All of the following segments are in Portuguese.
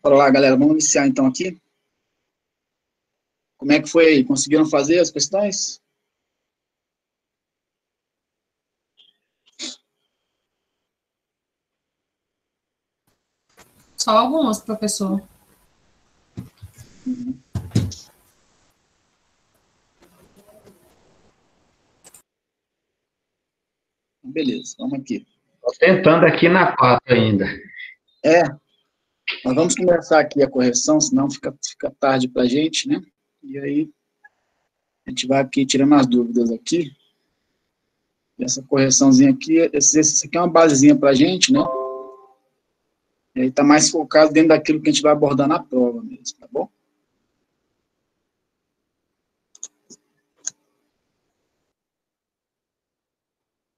Bora lá, galera, vamos iniciar então aqui. Como é que foi aí? Conseguiram fazer as questões? Só algumas, professor. Beleza, vamos aqui. Estou tentando aqui na 4 ainda. Nós vamos começar aqui a correção, senão fica tarde para a gente, né? E aí, a gente vai aqui tirando as dúvidas aqui. E essa correçãozinha aqui, esse aqui é uma basezinha para a gente, né? E aí está mais focado dentro daquilo que a gente vai abordar na prova mesmo, tá bom?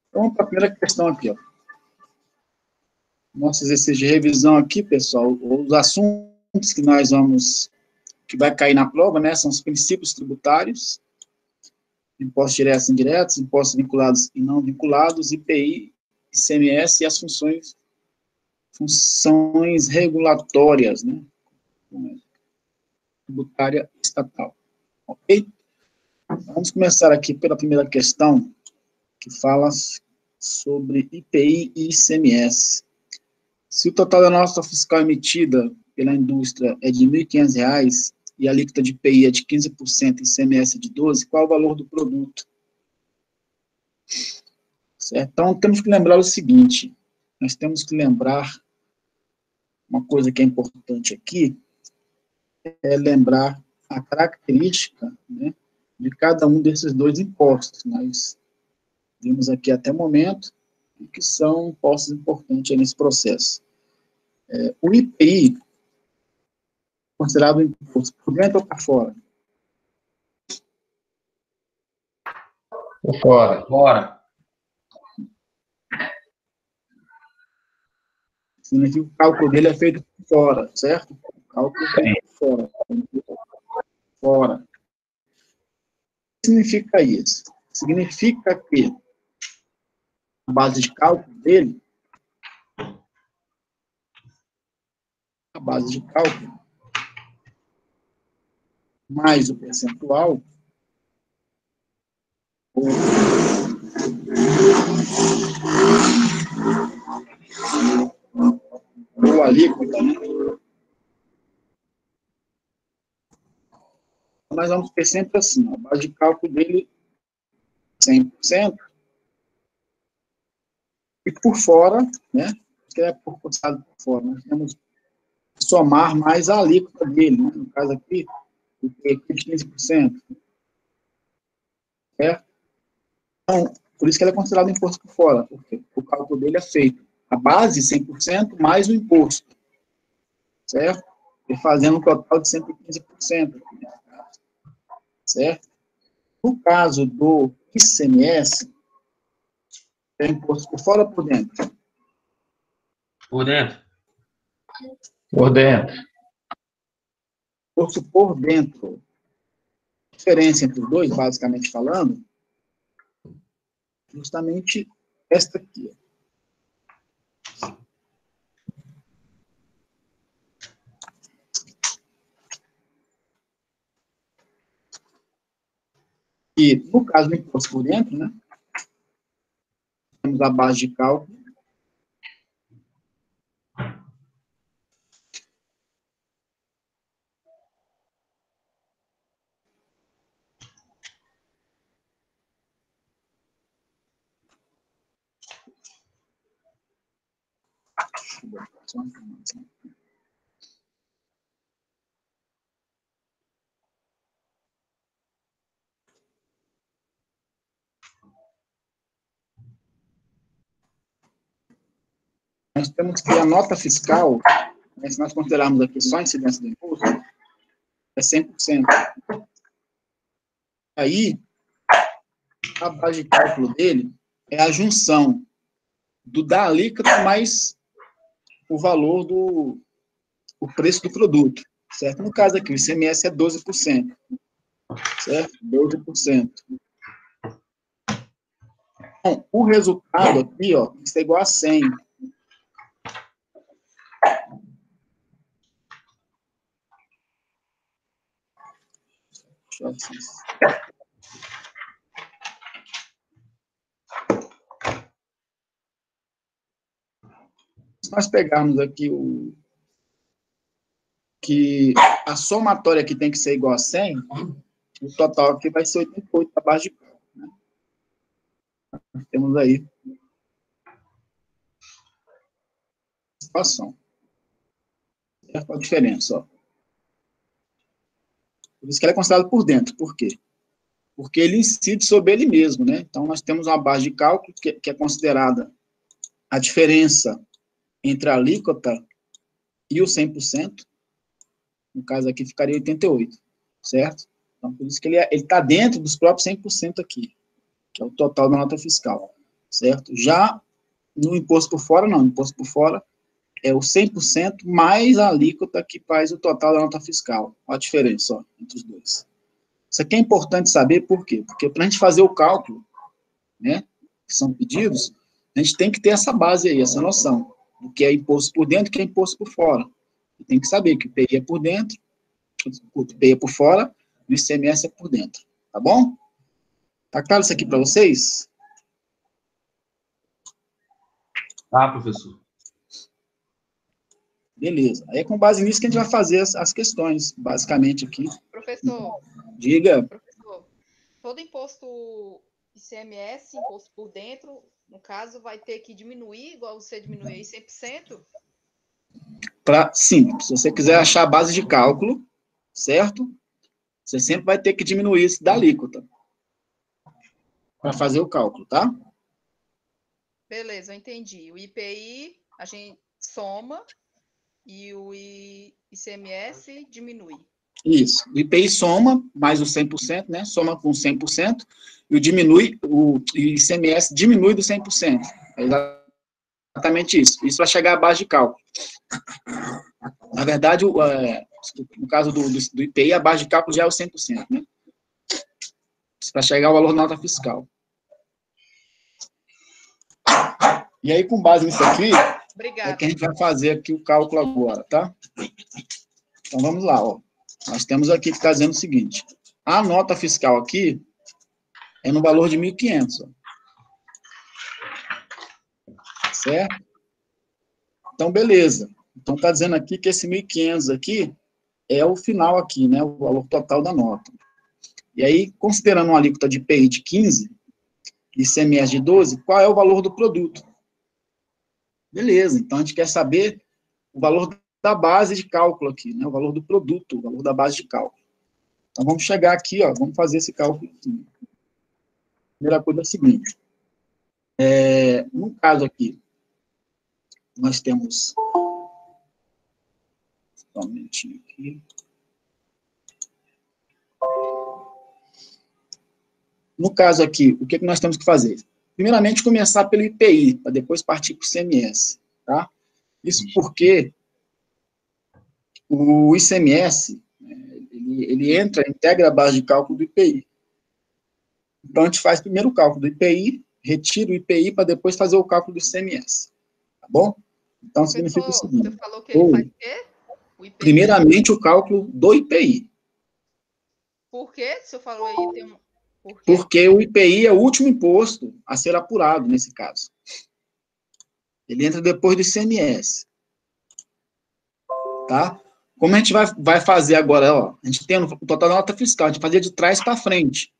Então, vamos para a primeira questão aqui, ó. Nosso exercício de revisão aqui, pessoal, os assuntos que vai cair na prova, né, são os princípios tributários, impostos diretos e indiretos, impostos vinculados e não vinculados, IPI, ICMS e as funções regulatórias, né, tributária estatal, ok? Vamos começar aqui pela primeira questão, que fala sobre IPI e ICMS. Se o total da nota fiscal emitida pela indústria é de R$ 1.500 e a alíquota de IPI é de 15% e ICMS é de 12%, qual é o valor do produto? Certo? Então, temos que lembrar o seguinte, nós temos que lembrar uma coisa que é importante aqui, é lembrar a característica, né, de cada um desses dois impostos. Nós vimos aqui até o momento que são impostos importantes nesse processo. O IPI, considerado um imposto por dentro ou por fora? Por fora. Fora. Significa que o cálculo dele é feito por fora, certo? O cálculo é feito por fora. Fora. O que significa isso? Significa que a base de cálculo dele, mais o percentual, ou alíquota, né? Nós vamos ter sempre assim, a base de cálculo dele 100%, e por fora, né, que é por fora, nós temos que somar mais a alíquota dele, né, no caso aqui, o que é 15%, certo? Então, por isso que ele é considerado imposto por fora, porque o cálculo dele é feito a base 100% mais o imposto, certo? E fazendo um total de 115%, certo? No caso do ICMS, é imposto por fora ou por dentro? Por dentro. Por dentro. Imposto por dentro. A diferença entre os dois, basicamente falando, justamente esta aqui. E, no caso do imposto por dentro, né, temos a base de cálculo, nós temos que a nota fiscal, né, se nós considerarmos aqui só a incidência do imposto, é 100%. Aí, a base de cálculo dele é a junção da alíquota mais o valor o preço do produto, certo? No caso aqui, o ICMS é 12%, certo? 12%. Então, o resultado aqui, ó, está igual a 100. Se nós pegarmos aqui que a somatória aqui tem que ser igual a 100, o total aqui vai ser 88 para base de cálculo, né? Nós temos aí a situação. Certo? A diferença, ó. Por isso que ele é considerado por dentro. Por quê? Porque ele incide sobre ele mesmo, né? Então, nós temos uma base de cálculo que é considerada a diferença entre a alíquota e o 100%. No caso aqui, ficaria 88, certo? Então, por isso que ele está dentro dos próprios 100% aqui, que é o total da nota fiscal, certo? Já no imposto por fora, não. O imposto por fora é o 100% mais a alíquota que faz o total da nota fiscal. Olha a diferença, ó, entre os dois. Isso aqui é importante saber por quê? Porque para a gente fazer o cálculo, né, que são pedidos, a gente tem que ter essa base aí, essa noção do que é imposto por dentro e o que é imposto por fora. E tem que saber que o IPI é por dentro, o IPI é por fora, e o ICMS é por dentro. Tá bom? Tá claro isso aqui para vocês? Tá, professor. Beleza. Aí é com base nisso que a gente vai fazer as questões, basicamente aqui. Professor, Diga. professor, todo imposto ICMS, imposto por dentro, no caso, vai ter que diminuir, igual você diminuiu aí 100%? Sim, se você quiser achar a base de cálculo, certo? Você sempre vai ter que diminuir isso da alíquota para fazer o cálculo, tá? Beleza, eu entendi. O IPI a gente soma e o ICMS diminui. Isso. O IPI soma mais o 100%, né? Soma com 100%, e o ICMS diminui do 100%. É exatamente isso. Isso para chegar à base de cálculo. Na verdade, no caso do IPI, a base de cálculo já é o 100%, né? Para chegar ao valor da nota fiscal. E aí, com base nisso aqui, Obrigada. é que a gente vai fazer aqui o cálculo agora, tá? Então, vamos lá, ó. Nós temos aqui que está dizendo o seguinte. A nota fiscal aqui é no valor de 1.500, ó. Certo? Então, beleza. Então, está dizendo aqui que esse 1.500 aqui é o final aqui, né? O valor total da nota. E aí, considerando uma alíquota de IPI de 15, ICMS de 12, qual é o valor do produto? Beleza. Então, a gente quer saber o valor da base de cálculo aqui, né? O valor do produto, o valor da base de cálculo. Então, vamos chegar aqui, ó, vamos fazer esse cálculo aqui. Primeira coisa é a seguinte. No caso aqui, nós temos... Só um minutinho aqui. No caso aqui, o que nós temos que fazer? Primeiramente, começar pelo IPI, para depois partir para o ICMS, tá? Isso porque o ICMS, ele integra a base de cálculo do IPI. Então, a gente faz primeiro o cálculo do IPI, retira o IPI para depois fazer o cálculo do ICMS. Tá bom? Então, significa o seguinte. Você falou que ele faz o quê? O IPI? Primeiramente, o cálculo do IPI. Por quê? O senhor falou aí, tem um... Por quê? Porque o IPI é o último imposto a ser apurado, nesse caso. Ele entra depois do ICMS. Tá? Como a gente vai fazer agora, ó, a gente tem o total da nota fiscal, a gente vai fazer de trás para frente.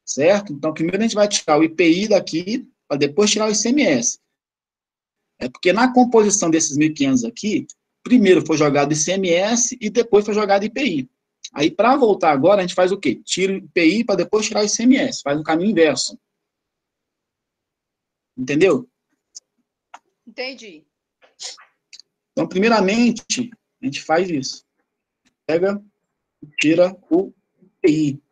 Certo? Então, primeiro a gente vai tirar o IPI daqui, para depois tirar o ICMS. É porque na composição desses 1.500 aqui, primeiro foi jogado ICMS e depois foi jogado IPI. Aí, para voltar agora, a gente faz o quê? Tira o IPI para depois tirar o ICMS. Faz um caminho inverso. Entendeu? Entendi. Então, primeiramente, a gente faz isso. Pega e tira o IPI.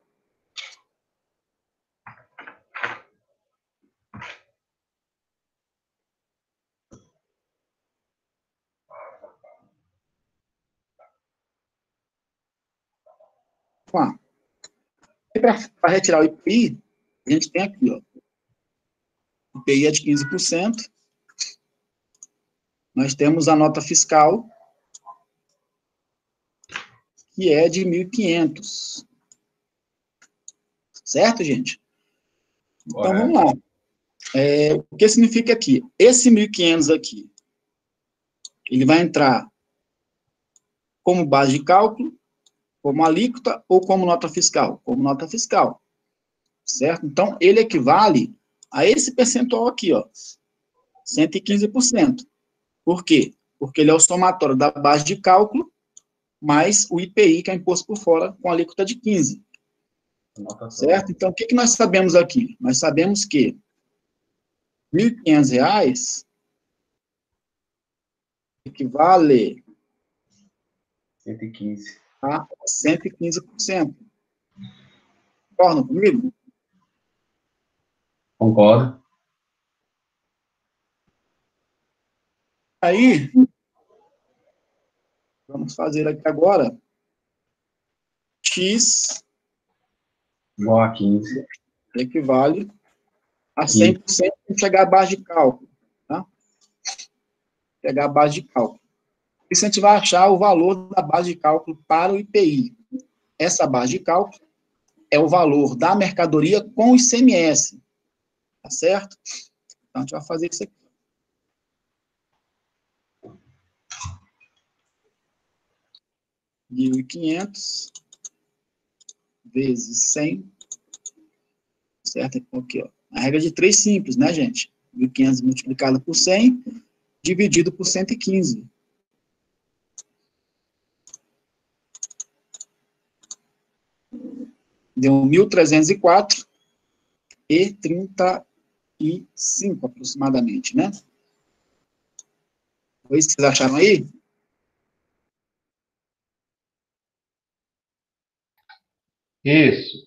Para retirar o IPI, a gente tem aqui, ó. O IPI é de 15%. Nós temos a nota fiscal, que é de 1.500. Certo, gente? Então, Correto. vamos lá. O que significa aqui? Esse 1.500 aqui, ele vai entrar como base de cálculo, como alíquota ou como nota fiscal? Como nota fiscal. Certo? Então, ele equivale a esse percentual aqui, ó, 115%. Por quê? Porque ele é o somatório da base de cálculo mais o IPI, que é imposto por fora, com alíquota de 15%. Certo? Então, o que nós sabemos aqui? Nós sabemos que R$ 1.500 equivale 115. a 115%. Concordam comigo? Concordo. Aí, vamos fazer aqui agora X Igual a 15. equivale a 100%, vamos chegar à base de cálculo. Tá? Pegar a base de cálculo. Isso a gente vai achar o valor da base de cálculo para o IPI. Essa base de cálculo é o valor da mercadoria com o ICMS. Tá certo? Então, a gente vai fazer isso aqui. R$ 1.500 vezes 100, certo? Aqui, ó. A regra de 3 simples, né, gente? 1.500 multiplicado por 100, dividido por 115. Deu 1.304,35 aproximadamente, né? Foi isso que vocês acharam aí? Isso.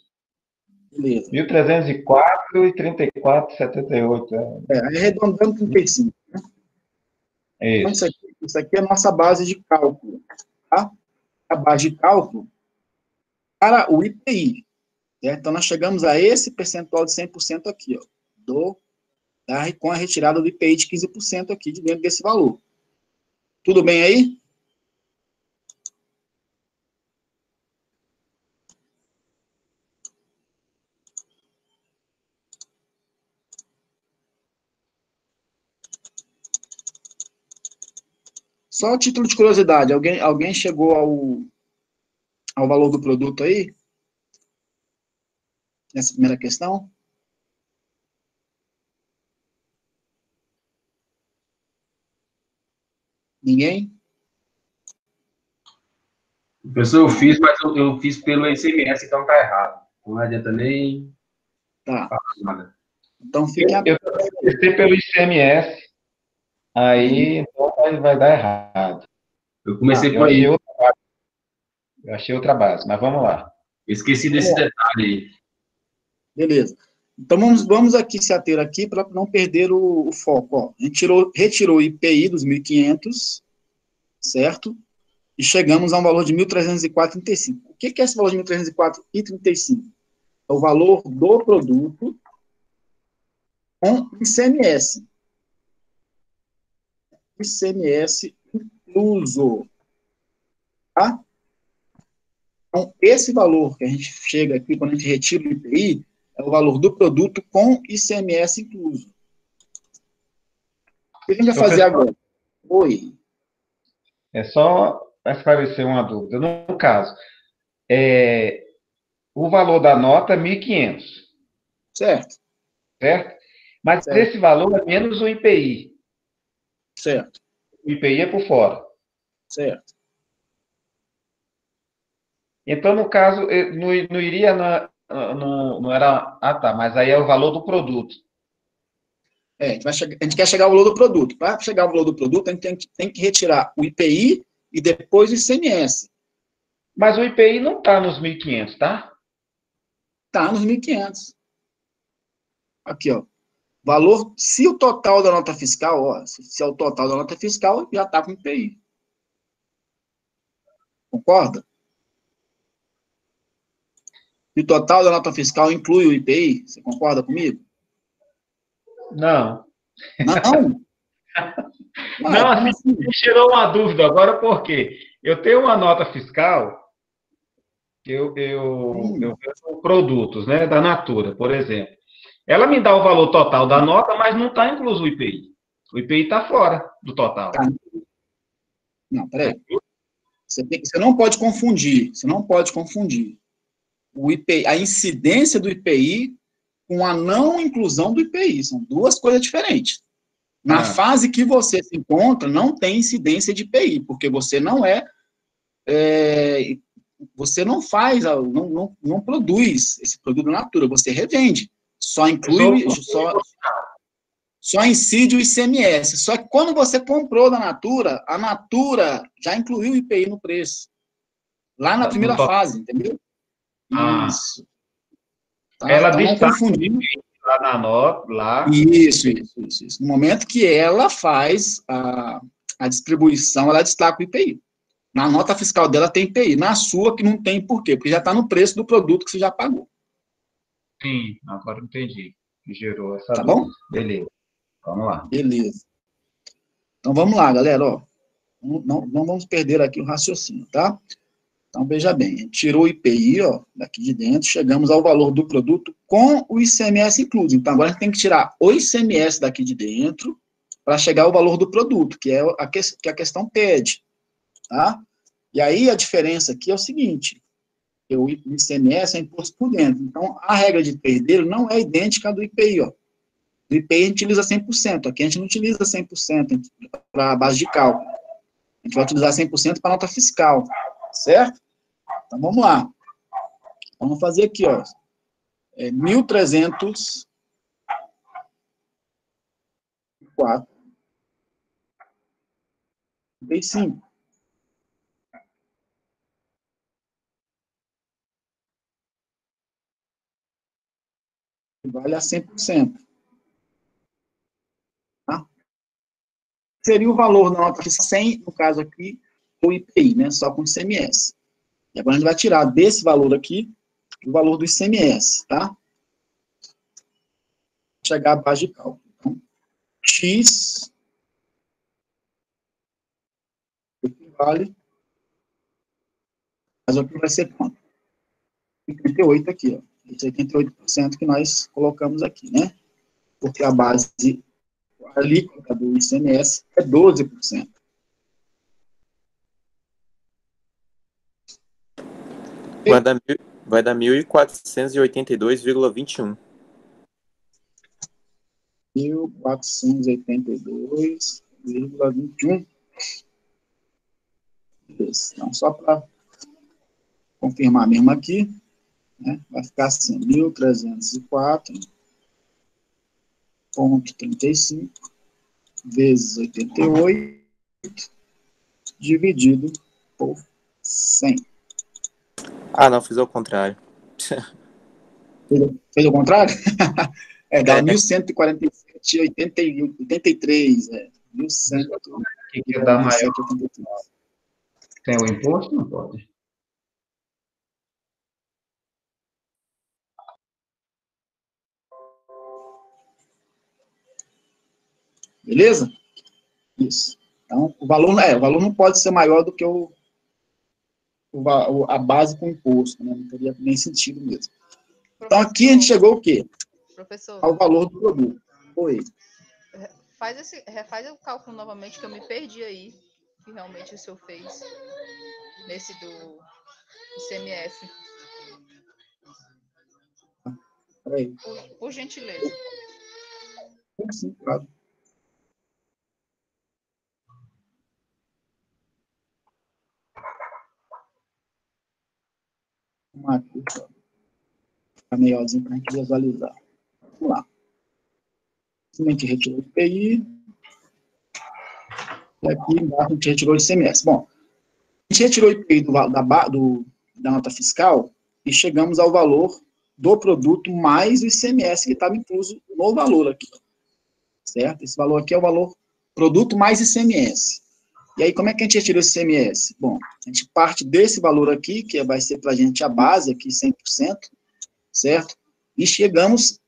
Beleza. 1.304 e 34,78. Arredondando 35. Então, Isso. isso aqui é a nossa base de cálculo. Tá? A base de cálculo para o IPI. Certo? Então, nós chegamos a esse percentual de 100% aqui, ó, com a retirada do IPI de 15% aqui, de dentro desse valor. Tudo bem aí? Só a título de curiosidade, alguém chegou ao valor do produto aí? Nessa primeira questão? Ninguém? Professor, eu fiz, mas eu fiz pelo ICMS, então tá errado. Não adianta nem Tá. falar nada. Então, fiquem Eu comecei pelo ICMS, aí então vai dar errado. Eu comecei Eu por aí. achei outra base, mas vamos lá. Esqueci desse detalhe aí. Beleza. Então, vamos aqui se ater aqui para não perder o foco. Ó. A gente retirou o IPI dos 1.500, certo? E chegamos a um valor de 1.304,35. O que é esse valor de 1.304,35? É o valor do produto com ICMS. ICMS incluso. Tá? Então, esse valor que a gente chega aqui, quando a gente retira o IPI, é o valor do produto com ICMS incluso. O que a gente vai fazer agora? Oi. É só para esclarecer uma dúvida. No caso, o valor da nota é 1.500, Certo, certo? Mas certo, esse valor é menos o IPI. certo, O IPI é por fora. certo. Então, no caso, não iria não era. Ah, tá, mas aí é o valor do produto. A gente quer chegar ao valor do produto. Para chegar ao valor do produto, a gente tem que retirar o IPI e depois o ICMS. Mas o IPI não está nos 1.500, tá? Está nos 1.500. Aqui, ó. Valor, se o total da nota fiscal, ó, se é o total da nota fiscal, já está com IPI. Concorda? Se o total da nota fiscal inclui o IPI, você concorda comigo? Não. Não? Ué, Não, como assim, assim? me gerou uma dúvida agora, por quê? Eu tenho uma nota fiscal eu vejo produtos, né, da Natura, por exemplo. Ela me dá o valor total da nota, mas não está incluso o IPI. O IPI está fora do total. Tá. Não, peraí. Você não pode confundir. Você não pode confundir o IPI, a incidência do IPI com a não inclusão do IPI. São duas coisas diferentes. Na fase que você se encontra, não tem incidência de IPI, porque você não você não faz, não produz esse produto da Natura, você revende. Só inclui, só incide o ICMS. Só que quando você comprou da Natura, a Natura já incluiu o IPI no preço. Lá na primeira fase, entendeu? Isso. Tá? Ela então, não confundir. Lá na nota, lá. Isso. No momento que ela faz a distribuição, ela destaca o IPI. Na nota fiscal dela tem IPI. Na sua, que não tem, por quê? Porque já está no preço do produto que você já pagou. Sim, agora entendi. Gerou essa Tá dúvida. bom? Beleza. Vamos lá. Beleza. Então, vamos lá, galera. Ó, não vamos perder aqui o raciocínio, tá? Então, veja bem, a gente tirou o IPI, ó, daqui de dentro, chegamos ao valor do produto com o ICMS incluso. Então, agora a gente tem que tirar o ICMS daqui de dentro para chegar ao valor do produto, que é que a questão pede, tá? E aí, a diferença aqui é o seguinte, o ICMS é imposto por dentro. Então, a regra de 3 dele não é idêntica à do IPI, ó. Do IPI a gente utiliza 100%, aqui a gente não utiliza 100% para a base de cálculo. A gente vai utilizar 100% para nota fiscal, certo? Então, vamos lá. Vamos fazer aqui, ó. 1.304. Vale a 100%. Tá? Seria o valor da nota fiscal 100, no caso aqui, o IPI, né? Só com ICMS. E agora a gente vai tirar desse valor aqui o valor do ICMS, tá? Chegar à base de cálculo. Então, X equivale, mas o que vai ser quanto? 88 aqui, ó. Esse 88% que nós colocamos aqui, né? Porque a base, a alíquota do ICMS é 12%. Vai dar 1.482,21. 1.482,21. Então, só para confirmar mesmo aqui, né, vai ficar assim, 1.304,35 vezes 88 dividido por 100. Ah, não, fiz ao contrário. Fez o contrário? Dá 1.147,83. 1.100. Que dá maior? Tem o imposto? Não pode. Beleza? Isso. Então, o valor não pode ser maior do que a base com imposto, né? Não teria nem sentido mesmo. Então, aqui a gente chegou o quê? Professor. Ao valor do produto. Oi. Refaz o cálculo novamente, que eu me perdi aí, que realmente o senhor fez, nesse do ICMS. Peraí. Por gentileza. Sim, claro. Vamos aqui, só. Fica maiorzinho para a gente visualizar. Vamos lá. A gente retirou o IPI. E aqui embaixo a gente retirou o ICMS. Bom, a gente retirou o IPI da nota fiscal e chegamos ao valor do produto mais o ICMS que estava incluso no valor aqui. Certo? Esse valor aqui é o valor produto mais ICMS. E aí, como é que a gente retira o ICMS? Bom, a gente parte desse valor aqui, que vai ser para a gente a base aqui, 100%, certo? E chegamos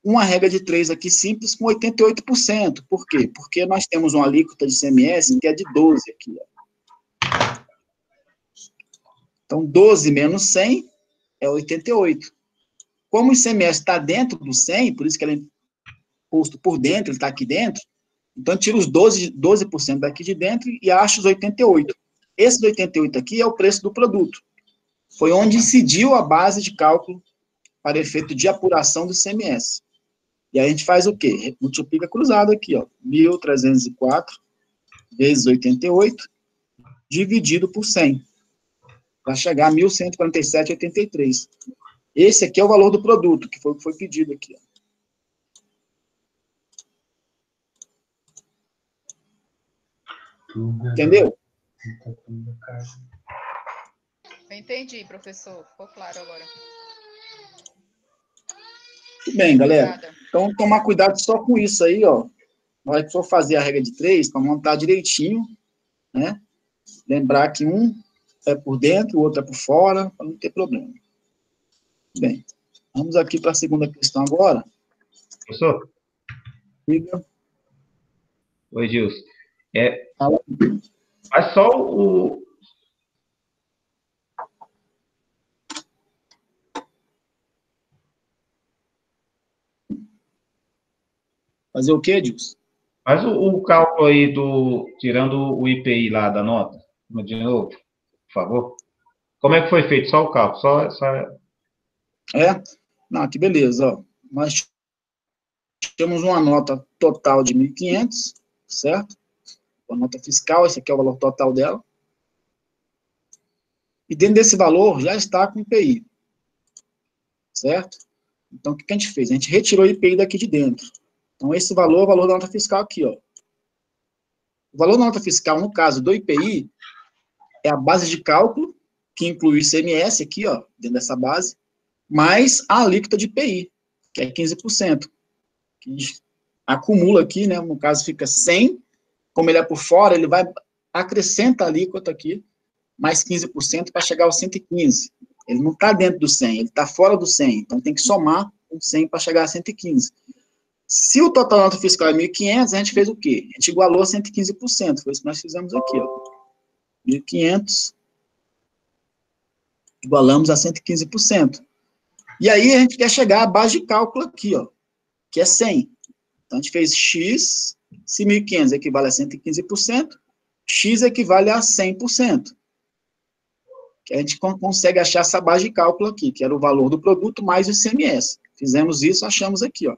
uma regra de 3 aqui simples com 88%. Por quê? Porque nós temos uma alíquota de ICMS que é de 12 aqui. Ó. Então, 12 menos 100 é 88. Como o ICMS está dentro do 100, por isso que ele é imposto por dentro, ele está aqui dentro, então tira os 12% daqui de dentro e acha os 88. Esses 88 aqui é o preço do produto. Foi onde incidiu a base de cálculo para efeito de apuração do ICMS. E aí a gente faz o quê? Multiplica cruzado aqui, ó, 1.304 vezes 88, dividido por 100, para chegar a 1.147,83. Esse aqui é o valor do produto, que foi o que foi pedido aqui, ó. Entendeu? Eu entendi, professor. Ficou claro agora. Tudo bem, galera. Obrigada. Então, tomar cuidado só com isso aí, ó. Na hora que for fazer a regra de 3, para montar direitinho, né? Lembrar que um é por dentro, o outro é por fora, para não ter problema. Bem, vamos aqui para a segunda questão agora. Professor? Diga. Oi, Gilson. Fala. Mas só o... Fazer o quê, Dilson? Faz o cálculo aí tirando o IPI lá da nota. De novo, por favor. Como é que foi feito? Só o cálculo, só... É? Não, que beleza, ó. Nós temos uma nota total de 1.500, certo? A nota fiscal, esse aqui é o valor total dela. E dentro desse valor já está com o IPI, certo? Então, o que a gente fez? A gente retirou o IPI daqui de dentro. Então, esse valor é o valor da nota fiscal aqui, ó. O valor da nota fiscal, no caso do IPI, é a base de cálculo, que inclui o ICMS aqui, ó, dentro dessa base, mais a alíquota de IPI, que é 15%. Que acumula aqui, né, no caso fica 100, como ele é por fora, ele vai acrescenta a alíquota aqui, mais 15% para chegar aos 115. Ele não está dentro do 100, ele está fora do 100, então tem que somar um 100 para chegar a 115. Se o total da nota fiscal é 1.500, a gente fez o quê? A gente igualou a 115%, foi isso que nós fizemos aqui, ó. 1.500, igualamos a 115%. E aí a gente quer chegar à base de cálculo aqui, ó, que é 100. Então a gente fez X, se 1.500 equivale a 115%, X equivale a 100%. Que a gente consegue achar essa base de cálculo aqui, que era o valor do produto mais o ICMS. Fizemos isso, achamos aqui, ó.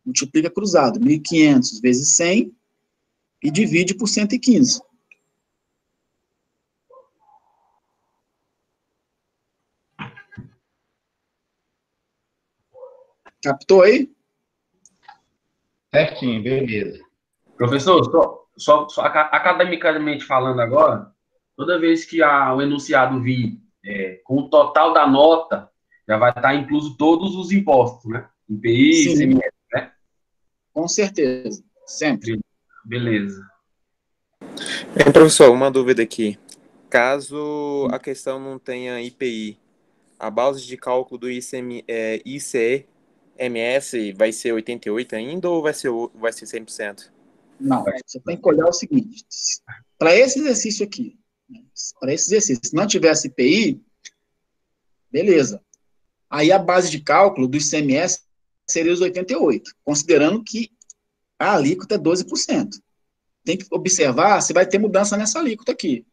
Multiplica cruzado, 1.500 vezes 100 e divide por 115. Captou aí? Certinho, beleza. Professor, só academicamente falando agora, toda vez que o enunciado vir com o total da nota, já vai estar incluso todos os impostos, né? IPI, Sim, ICMS, né? com certeza, sempre. Beleza. Professor, uma dúvida aqui. Caso a questão não tenha IPI, a base de cálculo do ICMS vai ser 88 ainda ou vai ser 100%? Não, você tem que olhar o seguinte, para esse exercício aqui, se não tivesse IPI, beleza. Aí a base de cálculo do ICMS seria os 88, considerando que a alíquota é 12%. Tem que observar se vai ter mudança nessa alíquota aqui.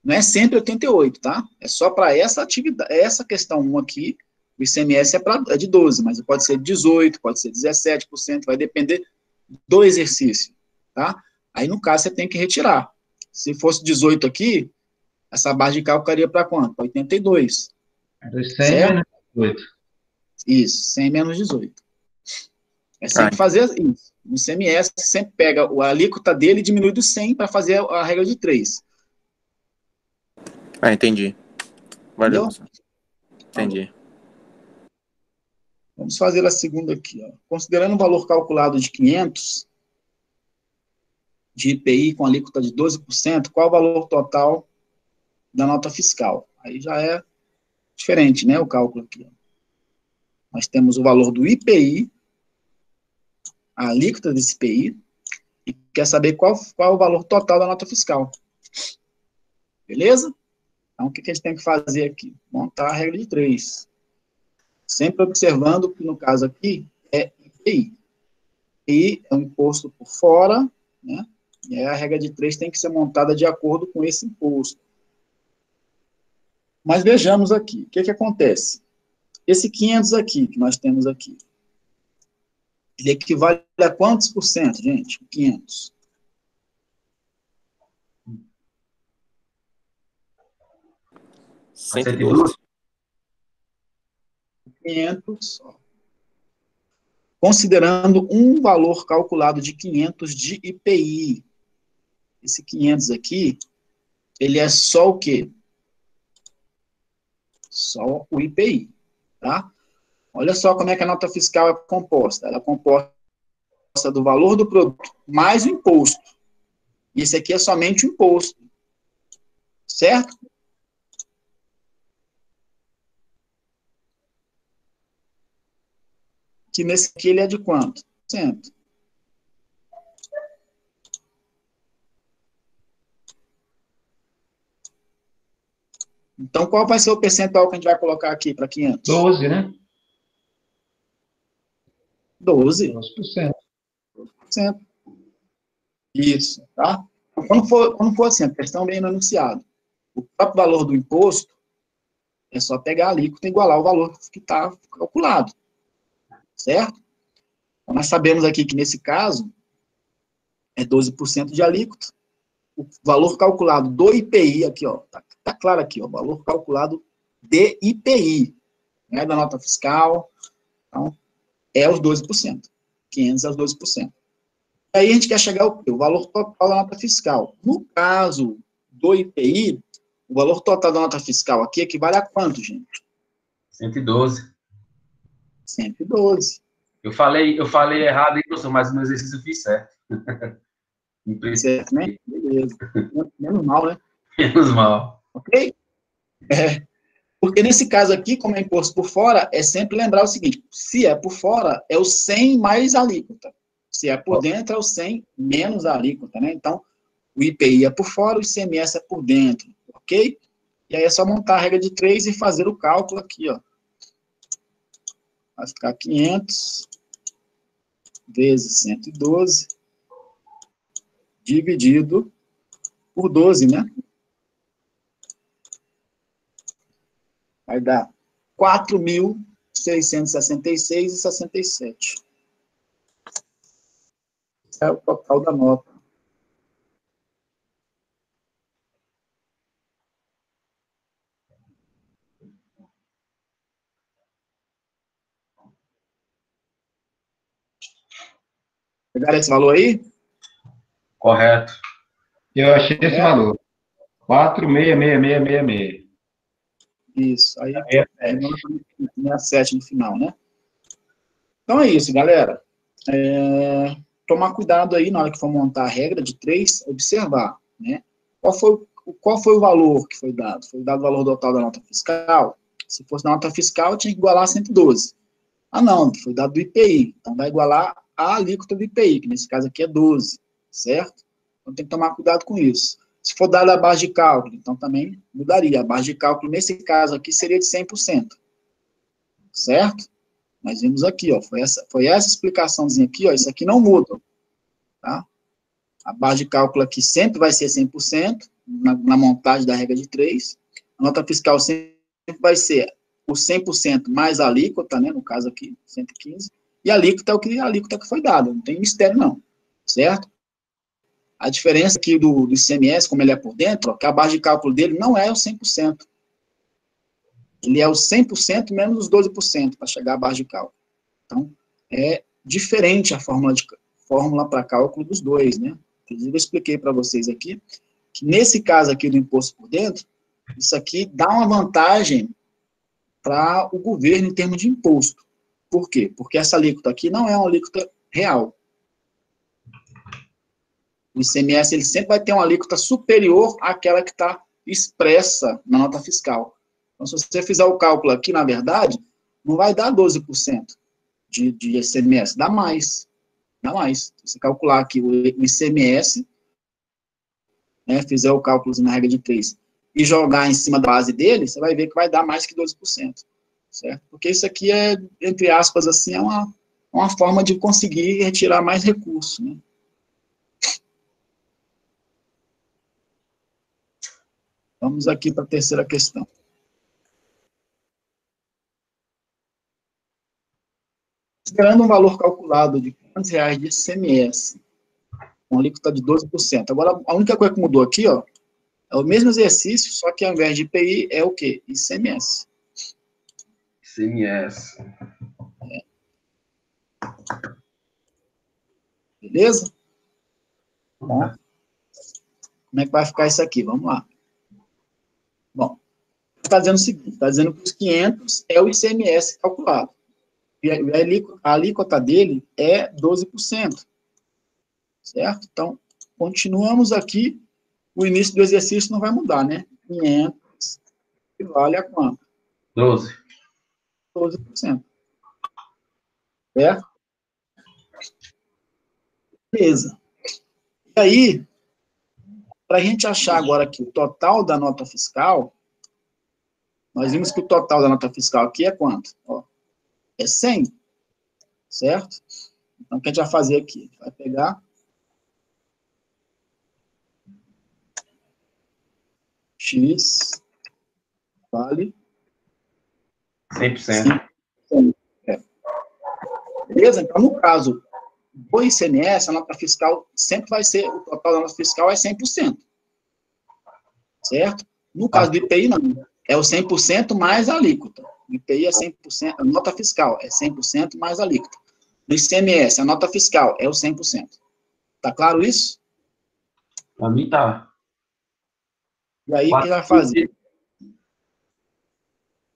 Não é sempre 88, tá? É só para essa atividade, essa questão 1 aqui, o ICMS é de 12, mas pode ser 18, pode ser 17%, vai depender do exercício, tá? Aí, no caso, você tem que retirar. Se fosse 18 aqui, essa base de cálculo ficaria para quanto? 82. Dos 100 certo? menos 18. Isso, 100 menos 18. É sempre fazer isso. No ICMS, sempre pega a alíquota dele e diminui do 100 para fazer a regra de 3. Entendi. Valeu. Entendeu? Entendi. Vamos fazer a segunda aqui. Ó. Considerando o valor calculado de 500 de IPI com alíquota de 12%, qual o valor total da nota fiscal? Aí já é diferente, né, o cálculo aqui. Ó. Nós temos o valor do IPI, a alíquota desse IPI, e quer saber qual o valor total da nota fiscal. Beleza? Então, o que a gente tem que fazer aqui? Montar a regra de 3. Sempre observando que, no caso aqui, é IPI. IPI é um imposto por fora, né? E aí a regra de 3 tem que ser montada de acordo com esse imposto. Mas vejamos aqui, o que acontece? Esse 500 aqui, que nós temos aqui, ele equivale a quantos por cento, gente? 500. 112. 500, considerando um valor calculado de 500 de IPI. Esse 500 aqui, ele é só o quê? Só o IPI, tá? Olha só como é que a nota fiscal é composta. Ela é composta do valor do produto mais o imposto. E esse aqui é somente o imposto. Certo? Que nesse aqui ele é de quanto? 100%. Então, qual vai ser o percentual que a gente vai colocar aqui para 500? 12, né? 12. 12%. 12%. Isso, tá? Quando for assim, a questão bem enunciada, o próprio valor do imposto é só pegar a alíquota e igualar o valor que está calculado. Certo? Então, nós sabemos aqui que, nesse caso, é 12% de alíquota. O valor calculado do IPI, aqui, ó, tá claro aqui, ó, o valor calculado de IPI, né, da nota fiscal, então, é os 12%. 500 é os 12%. Aí a gente quer chegar ao quê? O valor total da nota fiscal. No caso do IPI, o valor total da nota fiscal aqui equivale a quanto, gente? 112. 112. Eu falei errado, hein, professor, mas no exercício eu fiz certo. Certo, né? Beleza. Menos mal, né? Menos mal. Ok? Porque nesse caso aqui, como é imposto por fora, é sempre lembrar o seguinte, se é por fora, é o 100 mais a alíquota. Se é por dentro, é o 100 menos a alíquota, né? Então, o IPI é por fora, o ICMS é por dentro, ok? E aí é só montar a regra de 3 e fazer o cálculo aqui, ó. Vai ficar 500 vezes 112 dividido por 12, né? Vai dar 4.666,67. É o total da nota. Pegaram esse valor aí? Correto. Eu achei esse valor. 46666. Isso. Aí É 67 no final, né? Então é isso, galera. Tomar cuidado aí na hora que for montar a regra de 3, observar, né? Qual foi o valor que foi dado? Foi dado o valor total da nota fiscal? Se fosse da nota fiscal, tinha que igualar 112. Ah, não, foi dado do IPI. Então, vai igualar a alíquota do IPI, que nesse caso aqui é 12, certo? Então, tem que tomar cuidado com isso. Se for dada a base de cálculo, então também mudaria. A base de cálculo, nesse caso aqui, seria de 100%, certo? Nós vimos aqui, ó, foi essa explicaçãozinha aqui, ó, isso aqui não muda, tá? A base de cálculo aqui sempre vai ser 100%, na montagem da regra de 3. A nota fiscal sempre vai ser o 100% mais a alíquota, né, no caso aqui, 115, e a alíquota é a alíquota que foi dada, não tem mistério não, certo? A diferença aqui do ICMS, como ele é por dentro, ó, que a base de cálculo dele não é o 100%. Ele é o 100% menos os 12% para chegar à base de cálculo. Então, é diferente a fórmula para cálculo dos dois, né? Inclusive, eu expliquei para vocês aqui, que nesse caso aqui do imposto por dentro, isso aqui dá uma vantagem para o governo em termos de imposto. Por quê? Porque essa alíquota aqui não é uma alíquota real. O ICMS, ele sempre vai ter uma alíquota superior àquela que está expressa na nota fiscal. Então, se você fizer o cálculo aqui, na verdade, não vai dar 12% de ICMS, dá mais. Dá mais. Se você calcular aqui o ICMS, né, fizer o cálculo na regra de 3, e jogar em cima da base dele, você vai ver que vai dar mais que 12%, certo? Porque isso aqui é, entre aspas, assim, é uma forma de conseguir retirar mais recursos, né? Vamos aqui para a terceira questão. Considerando um valor calculado de R$ 500 de ICMS, com alíquota de 12%. Agora, a única coisa que mudou aqui, ó, é o mesmo exercício, só que ao invés de IPI, é o quê? ICMS. ICMS. Beleza? Bom, como é que vai ficar isso aqui? Vamos lá. Bom, está dizendo o seguinte, está dizendo que os 500 é o ICMS calculado. E a alíquota dele é 12%. Certo? Então, continuamos aqui. O início do exercício não vai mudar, né? 500 equivale a quanto? 12. 12%. Certo? Beleza. E aí, para a gente achar agora aqui o total da nota fiscal, nós vimos que o total da nota fiscal aqui é quanto? Ó, é 100, certo? Então, o que a gente vai fazer aqui? Vai pegar X vale 100%. 100. Beleza? Então, no caso do ICMS, a nota fiscal sempre vai ser, o total da nota fiscal é 100%. Certo? No caso do IPI, não. É o 100% mais a alíquota. O IPI é 100%, a nota fiscal é 100% mais a alíquota. No ICMS, a nota fiscal é o 100%. Tá claro isso? Para mim tá. E aí, o que vai fazer?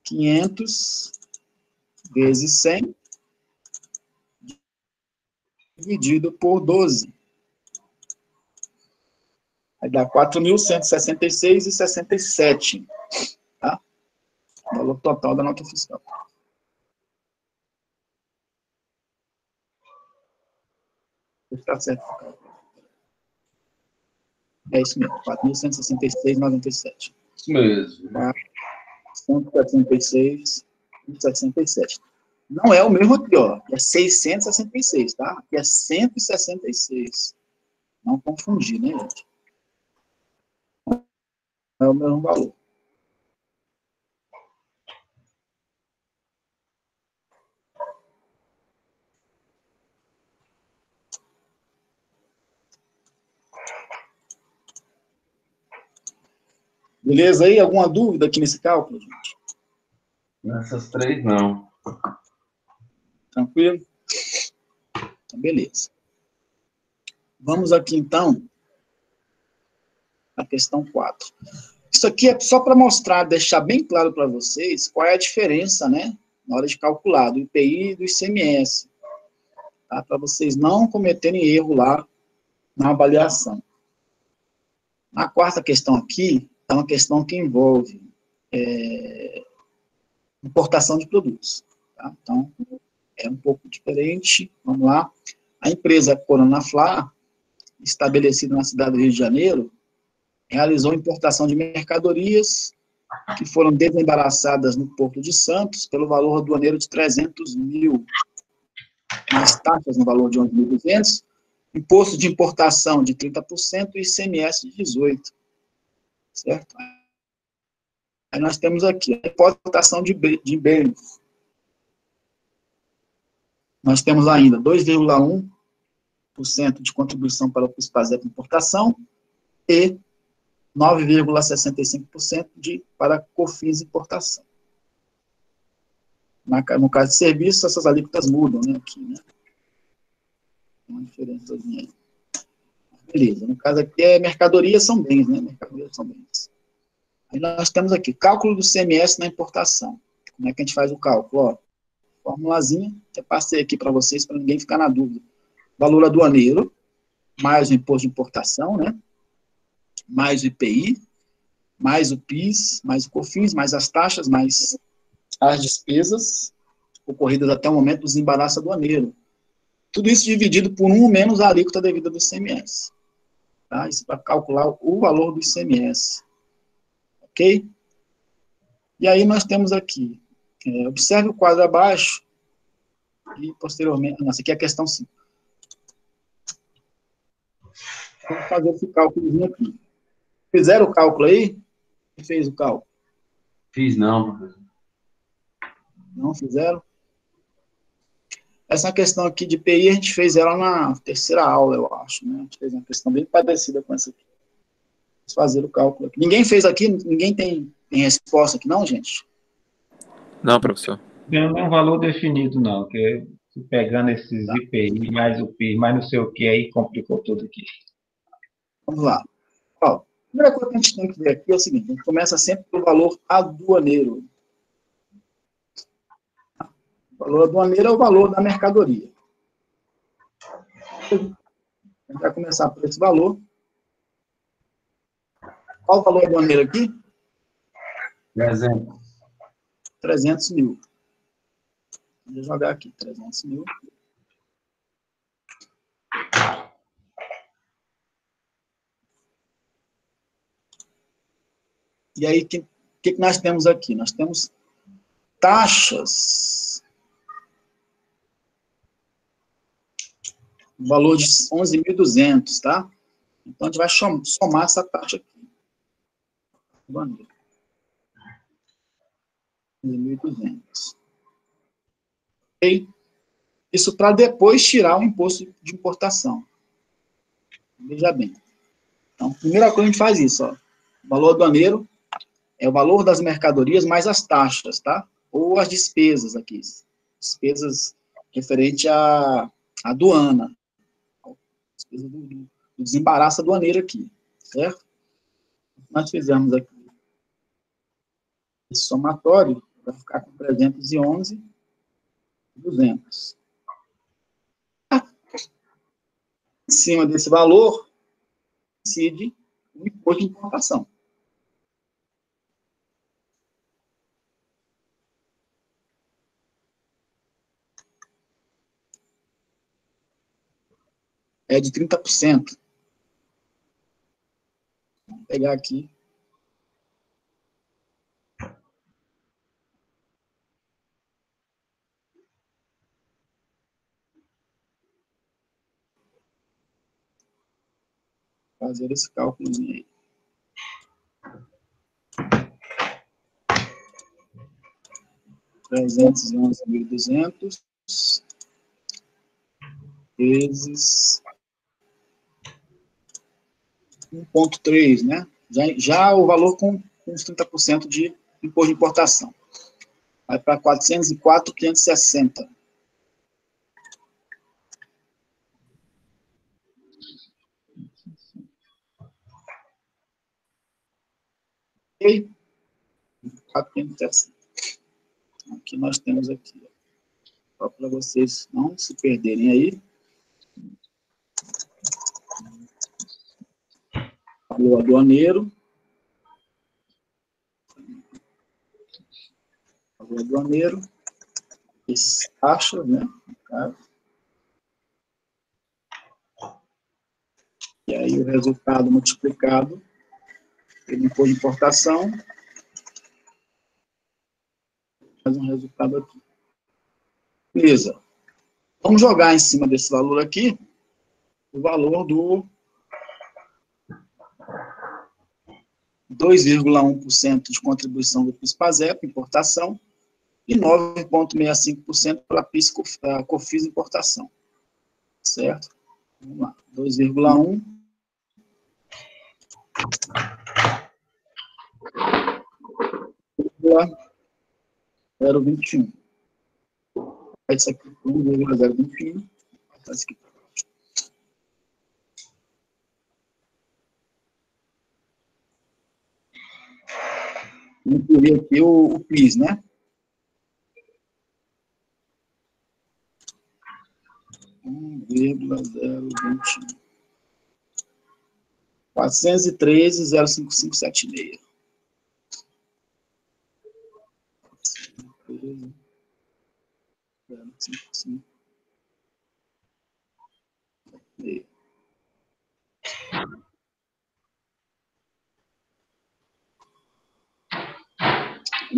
500 vezes 100 dividido por 12. Vai dar 4.166,67. Tá? O valor total da nota fiscal. Está certo. É isso mesmo, 4.166,97. Isso mesmo. 166,67. Não é o mesmo aqui, ó. É 666, tá? Aqui é 166. Não confundir, né, gente? Não é o mesmo valor. Beleza aí? Alguma dúvida aqui nesse cálculo, gente? Nessas três, não. Tranquilo? Então, beleza. Vamos aqui, então, à questão 4. Isso aqui é só para mostrar, deixar bem claro para vocês qual é a diferença, né, na hora de calcular do IPI e do ICMS. Tá? Para vocês não cometerem erro lá na avaliação. A quarta questão aqui é uma questão que envolve importação de produtos. Tá? Então, é um pouco diferente. Vamos lá. A empresa Coronafla, estabelecida na cidade do Rio de Janeiro, realizou importação de mercadorias que foram desembaraçadas no Porto de Santos pelo valor aduaneiro de 300 mil, mais taxas no valor de 11.200, imposto de importação de 30% e ICMS de 18%. Certo? Aí nós temos aqui a importação de bens. Nós temos ainda 2,1% de contribuição para o PIS/PASEP importação e 9,65% para COFINS importação. No caso de serviço, essas alíquotas mudam, né, aqui, né? Uma diferença aí. Beleza, no caso aqui mercadorias são bens, né? Mercadorias são bens. Aí nós temos aqui, cálculo do CMS na importação. Como é que a gente faz o cálculo? Ó, formulazinha, eu passei aqui para vocês, para ninguém ficar na dúvida. Valor aduaneiro, mais o imposto de importação, né? Mais o IPI, mais o PIS, mais o COFINS, mais as taxas, mais as despesas ocorridas até o momento do desembaraço aduaneiro. Tudo isso dividido por 1 menos a alíquota devida do ICMS. Tá? Isso para calcular o valor do ICMS. Ok? E aí nós temos aqui, observe o quadro abaixo, e posteriormente, nossa, aqui é a questão 5. Vamos fazer esse cálculo aqui. Fizeram o cálculo aí? Quem fez o cálculo? Fiz não, professor. Não fizeram? Essa questão aqui de PI, a gente fez ela na terceira aula, eu acho, né? A gente fez uma questão bem parecida com essa aqui. Vamos fazer o cálculo aqui. Ninguém fez aqui? Ninguém tem resposta aqui, não, gente? Não, professor. Não é um valor definido, não, porque pegando esses IPI, mais o PI, mais não sei o que, aí complicou tudo aqui. Vamos lá. Ó, a primeira coisa que a gente tem que ver aqui é o seguinte, a gente começa sempre pelo valor aduaneiro. O valor aduaneiro é o valor da mercadoria. A gente vai começar por esse valor. Qual o valor aduaneiro aqui? 300. 300 mil. Vou jogar aqui, 300 mil. E aí, o que nós temos aqui? Nós temos taxas. O valor de 11.200, tá? Então, a gente vai somar essa taxa aqui. 11.200. Ok? Isso para depois tirar o imposto de importação. Veja bem. Então, primeira coisa a gente faz isso, ó. O valor aduaneiro é o valor das mercadorias mais as taxas, tá? Ou as despesas aqui. Despesas referente à aduana. Despesa do desembaraço aduaneiro aqui, certo? Nós fizemos aqui esse somatório, vai ficar com 311.200. Em cima desse valor, incide o imposto de importação. É de 30%. Vou pegar aqui. Fazer esse cálculozinho aí. $311.200 vezes 1,3, né? Já o valor com uns 30% de imposto de importação. Vai para 404.560. Ok? 4.560. Aqui nós temos aqui, só para vocês não se perderem aí. Valor aduaneiro. Valor aduaneiro. Esse taxa, né? E aí o resultado multiplicado pelo imposto de importação faz um resultado aqui. Beleza. Vamos jogar em cima desse valor aqui o valor do 2,1% de contribuição do PIS/PASEP, importação, e 9,65% pela PIS/COFINS, importação. Certo? Vamos lá. 2,1. 0,21. Isso aqui por 1,021. Isso aqui. Incluir aqui o PIS, né? Um 1,021. 413,05576. 055.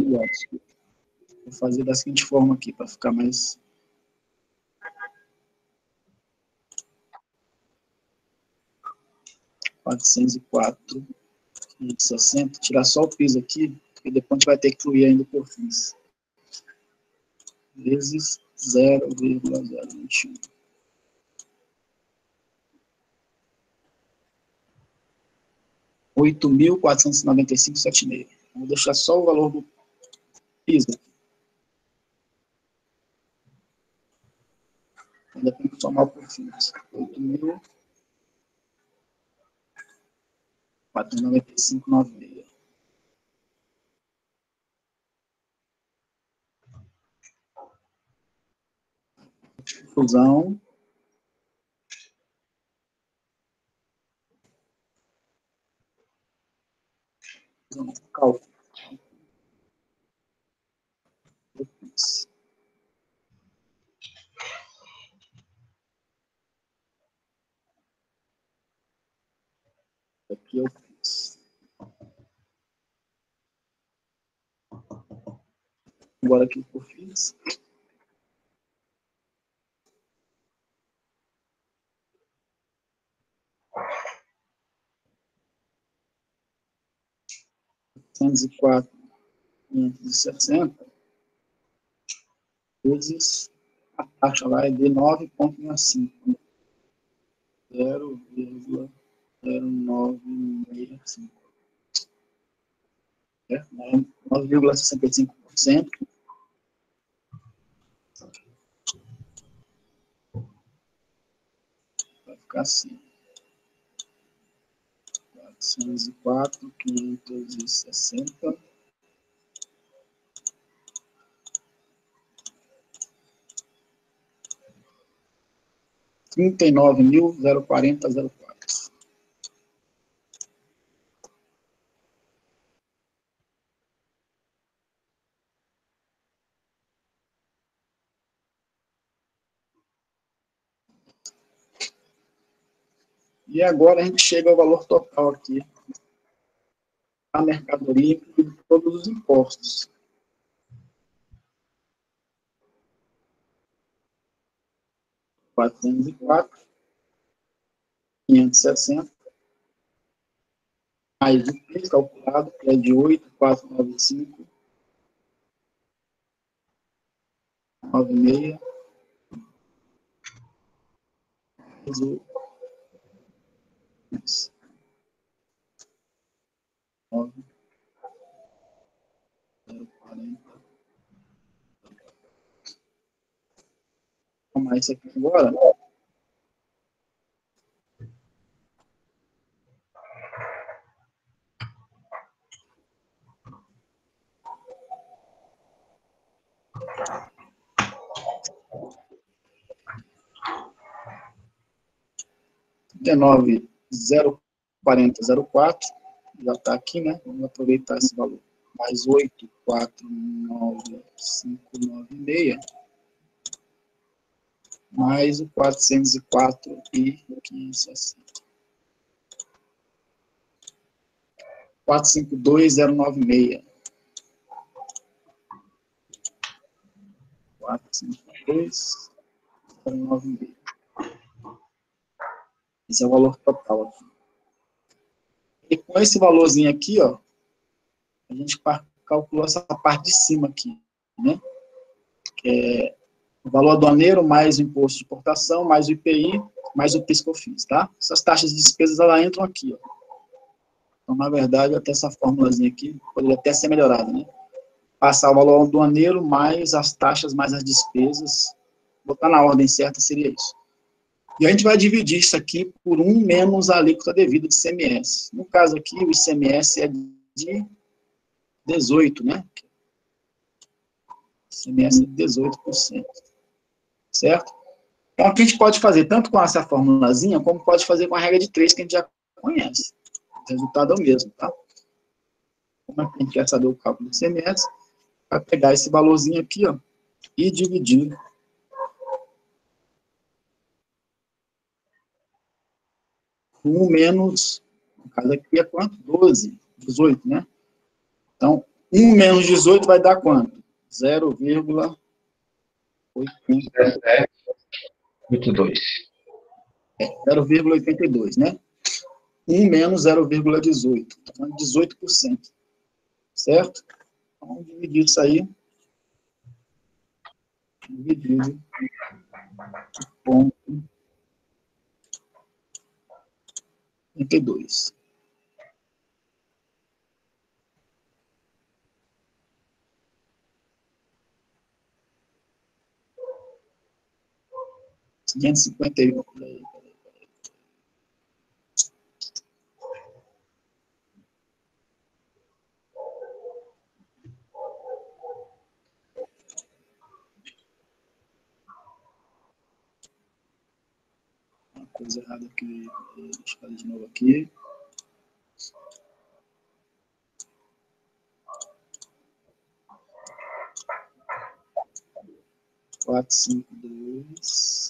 igual, desculpa. Vou fazer da seguinte forma aqui, para ficar mais... R$404.560, tirar só o piso aqui, porque depois a gente vai ter que incluir ainda o COFINS. Vezes 0,021. R$8.495,76. Vou deixar só o valor do piso. Ainda tem que somar o COFINS. 8.495,96. Fusão. Cálculo. Aqui eu fiz. Agora aqui que eu fiz. R$404.560 vezes a taxa lá é de 9,65. 0,0965. 9,65%. Vai ficar assim. 404.560. R$39.040,04. E agora a gente chega ao valor total aqui. A mercadoria inclui todos os impostos. R$404.560. Mais o PIS calculado, que é de 8.495,96. Mais o PIS. 9.040. Vamos tomar isso aqui agora. R$19.040,04. Já está aqui, né? Vamos aproveitar esse valor. Mais 8.49596. Mais o 404.560. 452.096. 452.096. Esse é o valor total aqui. E com esse valorzinho aqui, ó, a gente calculou essa parte de cima aqui, né? Que é o valor aduaneiro mais o imposto de importação, mais o IPI, mais o PIS/COFINS, tá? Essas taxas de despesas, elas entram aqui, ó. Então, na verdade, até essa formulazinha aqui poderia até ser melhorada, né? Passar o valor aduaneiro mais as taxas, mais as despesas, botar na ordem certa seria isso. E a gente vai dividir isso aqui por 1 menos a alíquota devida de ICMS. No caso aqui, o ICMS é de 18, né? ICMS é de 18%. Certo? Então, aqui a gente pode fazer tanto com essa formulazinha, como pode fazer com a regra de 3, que a gente já conhece. O resultado é o mesmo, tá? Como é que a gente quer saber o cálculo do ICMS? Vai pegar esse valorzinho aqui, ó, e dividir por 1 menos, no caso aqui é quanto? 12, 18, né? Então, 1 menos 18 vai dar quanto? 0,82. 0,82, né? 1 menos 0,18. Está falando de 18%. Certo? Vamos dividir isso aí. Dividido por 0,82. R$551. Uma coisa errada aqui. Deixa eu fazer de novo aqui. Quatro, 5, 2.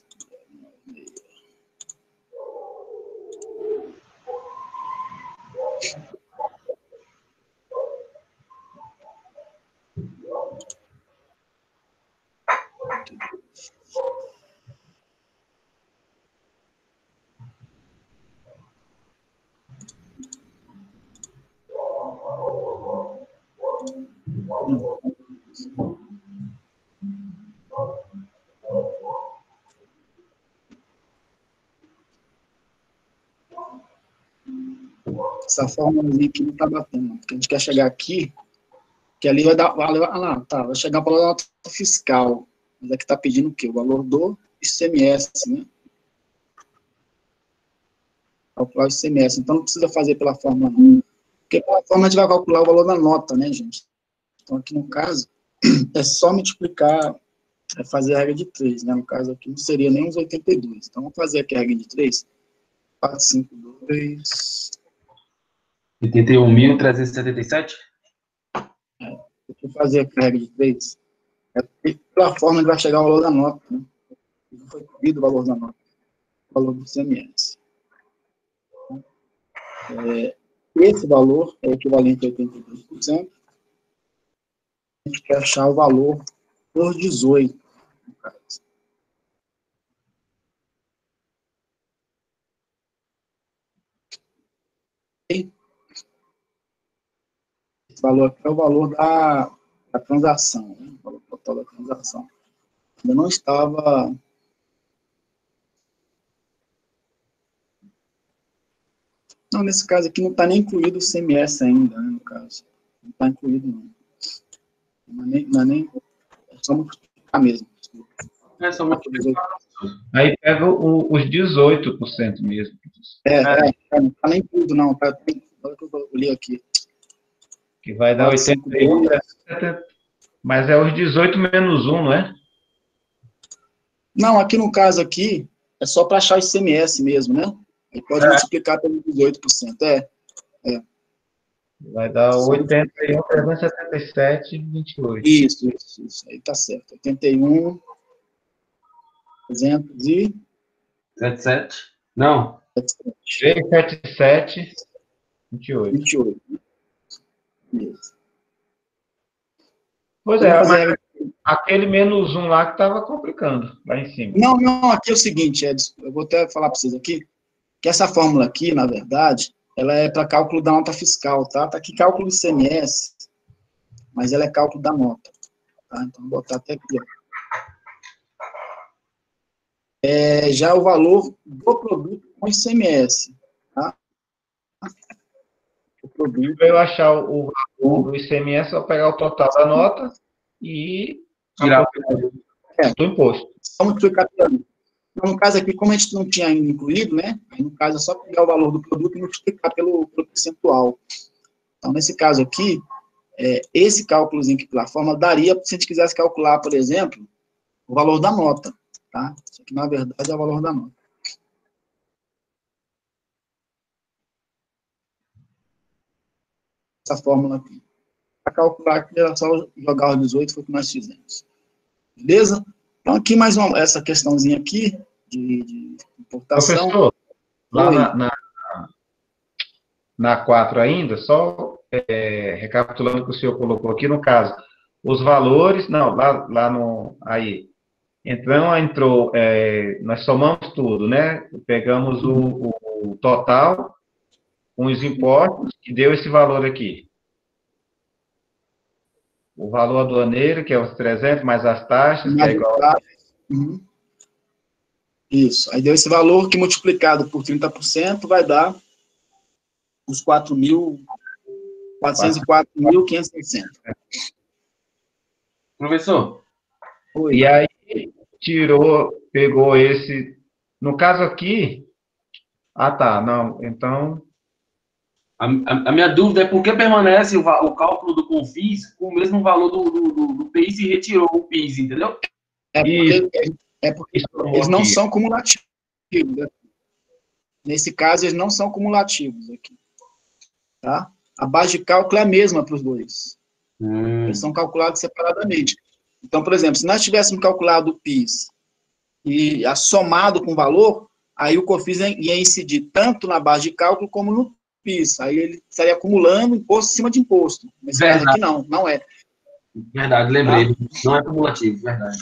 Essa fórmula aqui não está batendo, porque a gente quer chegar aqui, que ali vai dar, vai chegar para a nota fiscal, mas aqui está pedindo o quê? O valor do ICMS, né? Calcular o ICMS, então não precisa fazer pela fórmula não, porque pela fórmula a gente vai calcular o valor da nota, né, gente? Então aqui no caso, é só multiplicar, fazer a regra de 3, né? No caso aqui não seria nem uns 82, então vamos fazer aqui a regra de 3, 4, 5, 2... 81.377? Deixa eu fazer aqui a regra de 3. Pela forma, ele vai chegar ao valor da nota. Né? Não foi pedido o valor da nota. O valor do ICMS. Esse valor é equivalente a 82%. A gente quer achar o valor por 18, no caso. Esse valor aqui é o valor da transação, né? O valor total da transação. Ainda não estava... Não, nesse caso aqui não está nem incluído o ICMS ainda, né, no caso. Não está incluído, não. Não é nem... É só multiplicar mesmo. É só multiplicar. Aí pega os 18% mesmo. Não está nem incluído, não. Olha que eu li aqui. Que vai dar 81, mas é os 18 menos 1, não é? Não, aqui no caso aqui, é só para achar o ICMS mesmo, né? Aí pode multiplicar pelo 18%. Vai dar 81, 377, 28. Isso. Aí tá certo. 81, 77? Não. 377, 28. 28. Isso. Pois é, mas aquele menos 1 lá que estava complicando, lá em cima. Não, aqui é o seguinte, Edson, eu vou até falar para vocês aqui, que essa fórmula aqui, na verdade, ela é para cálculo da nota fiscal, tá? Tá aqui cálculo do ICMS, mas ela é cálculo da nota, tá? Então, vou botar até aqui, ó. Já o valor do produto com ICMS, tá? O produto... Para eu achar o valor do ICMS, eu vou pegar o total da nota e tirar do imposto. Só multiplicar pelo... Então, no caso aqui, como a gente não tinha ainda incluído, né? Aí, no caso, é só pegar o valor do produto e multiplicar pelo percentual. Então, nesse caso aqui, esse cálculozinho aqui pela forma daria, se a gente quisesse calcular, por exemplo, o valor da nota, tá? Isso aqui, na verdade, é o valor da nota. Essa fórmula aqui. Para calcular aqui, era só jogar os 18, foi o que nós fizemos. Beleza? Então, aqui mais essa questãozinha aqui, de importação. Professor, lá na 4 ainda, só recapitulando o que o senhor colocou aqui, no caso, os valores, não, lá no, aí, entrou, nós somamos tudo, né? Pegamos o total com os impostos e deu esse valor aqui. O valor aduaneiro, que é os 300, mais as taxas, que é igual... Uhum. Isso. Aí deu esse valor que multiplicado por 30% vai dar os 404.560. Professor? Oi. E aí, pegou esse... No caso aqui... Ah, tá, não, então... A minha dúvida é por que permanece o cálculo do CONFIS com o mesmo valor do PIS e retirou o PIS, entendeu? Porque eles não são cumulativos. Né? Nesse caso, eles não são cumulativos aqui. Tá? A base de cálculo é a mesma para os dois. Eles são calculados separadamente. Então, por exemplo, se nós tivéssemos calculado o PIS e somado com o valor, aí o CONFIS ia incidir tanto na base de cálculo como no PIS. Aí ele estaria acumulando imposto em cima de imposto. Nesse caso aqui, não é. Verdade, lembrei. Tá? Não é cumulativo, verdade.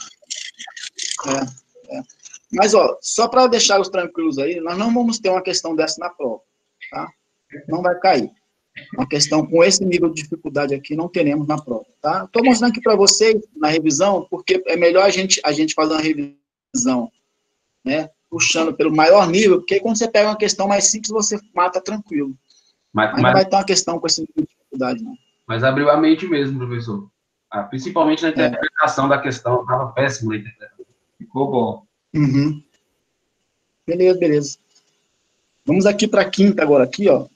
Mas, ó, só para deixá-los tranquilos aí, nós não vamos ter uma questão dessa na prova, tá? Não vai cair. Uma questão com esse nível de dificuldade aqui não teremos na prova, tá? Estou mostrando aqui para vocês, na revisão, porque é melhor a gente fazer uma revisão, né? Puxando pelo maior nível, porque quando você pega uma questão mais simples, você mata tranquilo. Mas não vai ter uma questão com esse nível de dificuldade, não. Mas abriu a mente mesmo, professor. Principalmente na interpretação da questão. Estava péssimo na interpretação. Ficou bom. Uhum. Beleza. Vamos aqui para a quinta agora, aqui, ó.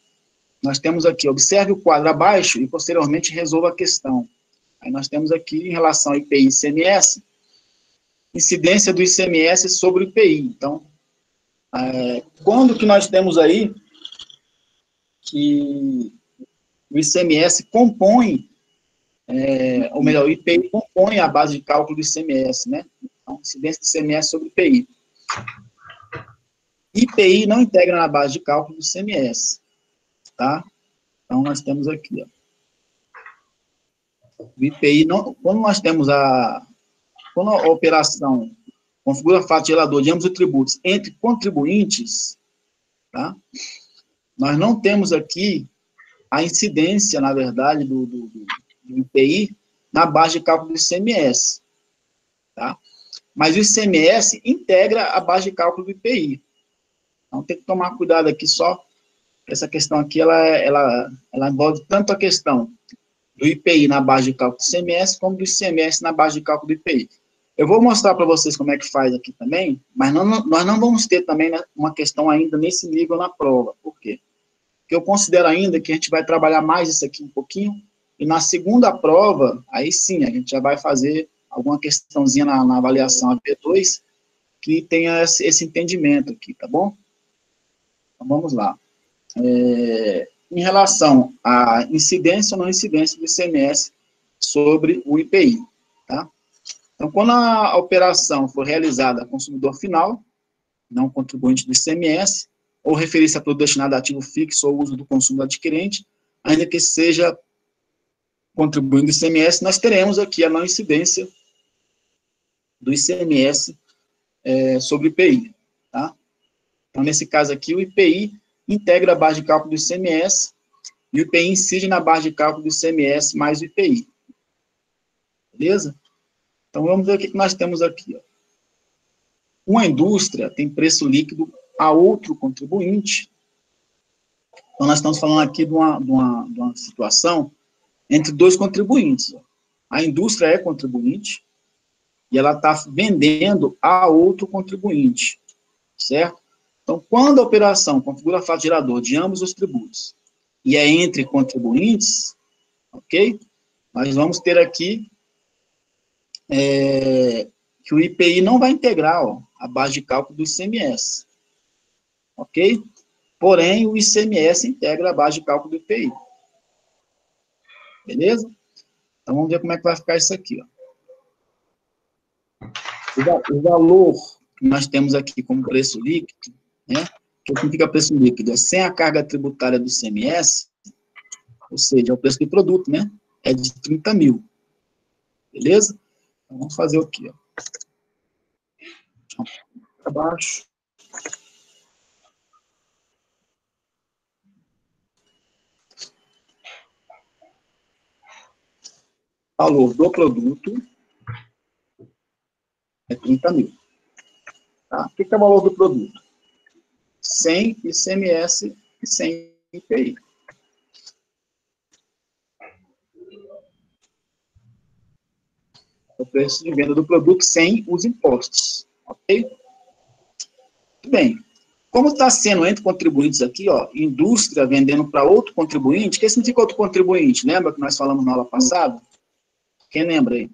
Nós temos aqui, observe o quadro abaixo e posteriormente resolva a questão. Aí nós temos aqui, em relação ao IPI e ICMS, incidência do ICMS sobre o IPI. Então, quando que nós temos aí que o ICMS compõe, ou melhor, o IPI compõe a base de cálculo do ICMS, né? Então, incidência do ICMS sobre o IPI. IPI não integra na base de cálculo do ICMS, tá? Então, nós temos aqui, ó. O IPI, quando nós temos quando a operação configura fato gerador de ambos os tributos entre contribuintes, tá? Nós não temos aqui a incidência, na verdade, do IPI na base de cálculo do ICMS, tá? Mas o ICMS integra a base de cálculo do IPI. Então, tem que tomar cuidado aqui só. Essa questão aqui, ela envolve tanto a questão do IPI na base de cálculo do ICMS, como do ICMS na base de cálculo do IPI. Eu vou mostrar para vocês como é que faz aqui também, mas nós não vamos ter também, né, uma questão ainda nesse nível na prova. Por quê? Porque eu considero ainda que a gente vai trabalhar mais isso aqui um pouquinho, e na segunda prova, aí sim, a gente já vai fazer alguma questãozinha na avaliação AP2, que tenha esse entendimento aqui, tá bom? Então, vamos lá. Em relação à incidência ou não incidência do ICMS sobre o IPI, tá? Então, quando a operação for realizada a consumidor final, não contribuinte do ICMS, ou referir-se a produto destinado a ativo fixo ou uso do consumo do adquirente, ainda que seja contribuinte do ICMS, nós teremos aqui a não incidência do ICMS sobre o IPI, tá? Então, nesse caso aqui, o IPI integra a base de cálculo do ICMS, e o IPI incide na base de cálculo do ICMS mais o IPI. Beleza? Então, vamos ver o que nós temos aqui. Ó. Uma indústria tem preço líquido a outro contribuinte. Então, nós estamos falando aqui de uma situação entre dois contribuintes. Ó. A indústria é contribuinte e ela está vendendo a outro contribuinte, certo? Então, quando a operação configura fato gerador de ambos os tributos e é entre contribuintes, ok? Nós vamos ter aqui que o IPI não vai integrar a base de cálculo do ICMS, ok? Porém, o ICMS integra a base de cálculo do IPI. Beleza? Então, vamos ver como é que vai ficar isso aqui. Ó. O valor que nós temos aqui como preço líquido, né? O que significa preço líquido? É sem a carga tributária do ICMS, Ou seja, é o preço do produto, né? É de 30 mil. Beleza? Então, vamos fazer aqui, ó. Para baixo. Valor do produto é 30 mil. Tá? O que é o valor do produto? 100 ICMS e 100 IPI. O preço de venda do produto sem os impostos. Ok? Muito bem. Como está sendo entre contribuintes aqui, ó, indústria vendendo para outro contribuinte, o que significa outro contribuinte? Lembra que nós falamos na aula passada? Quem lembra aí?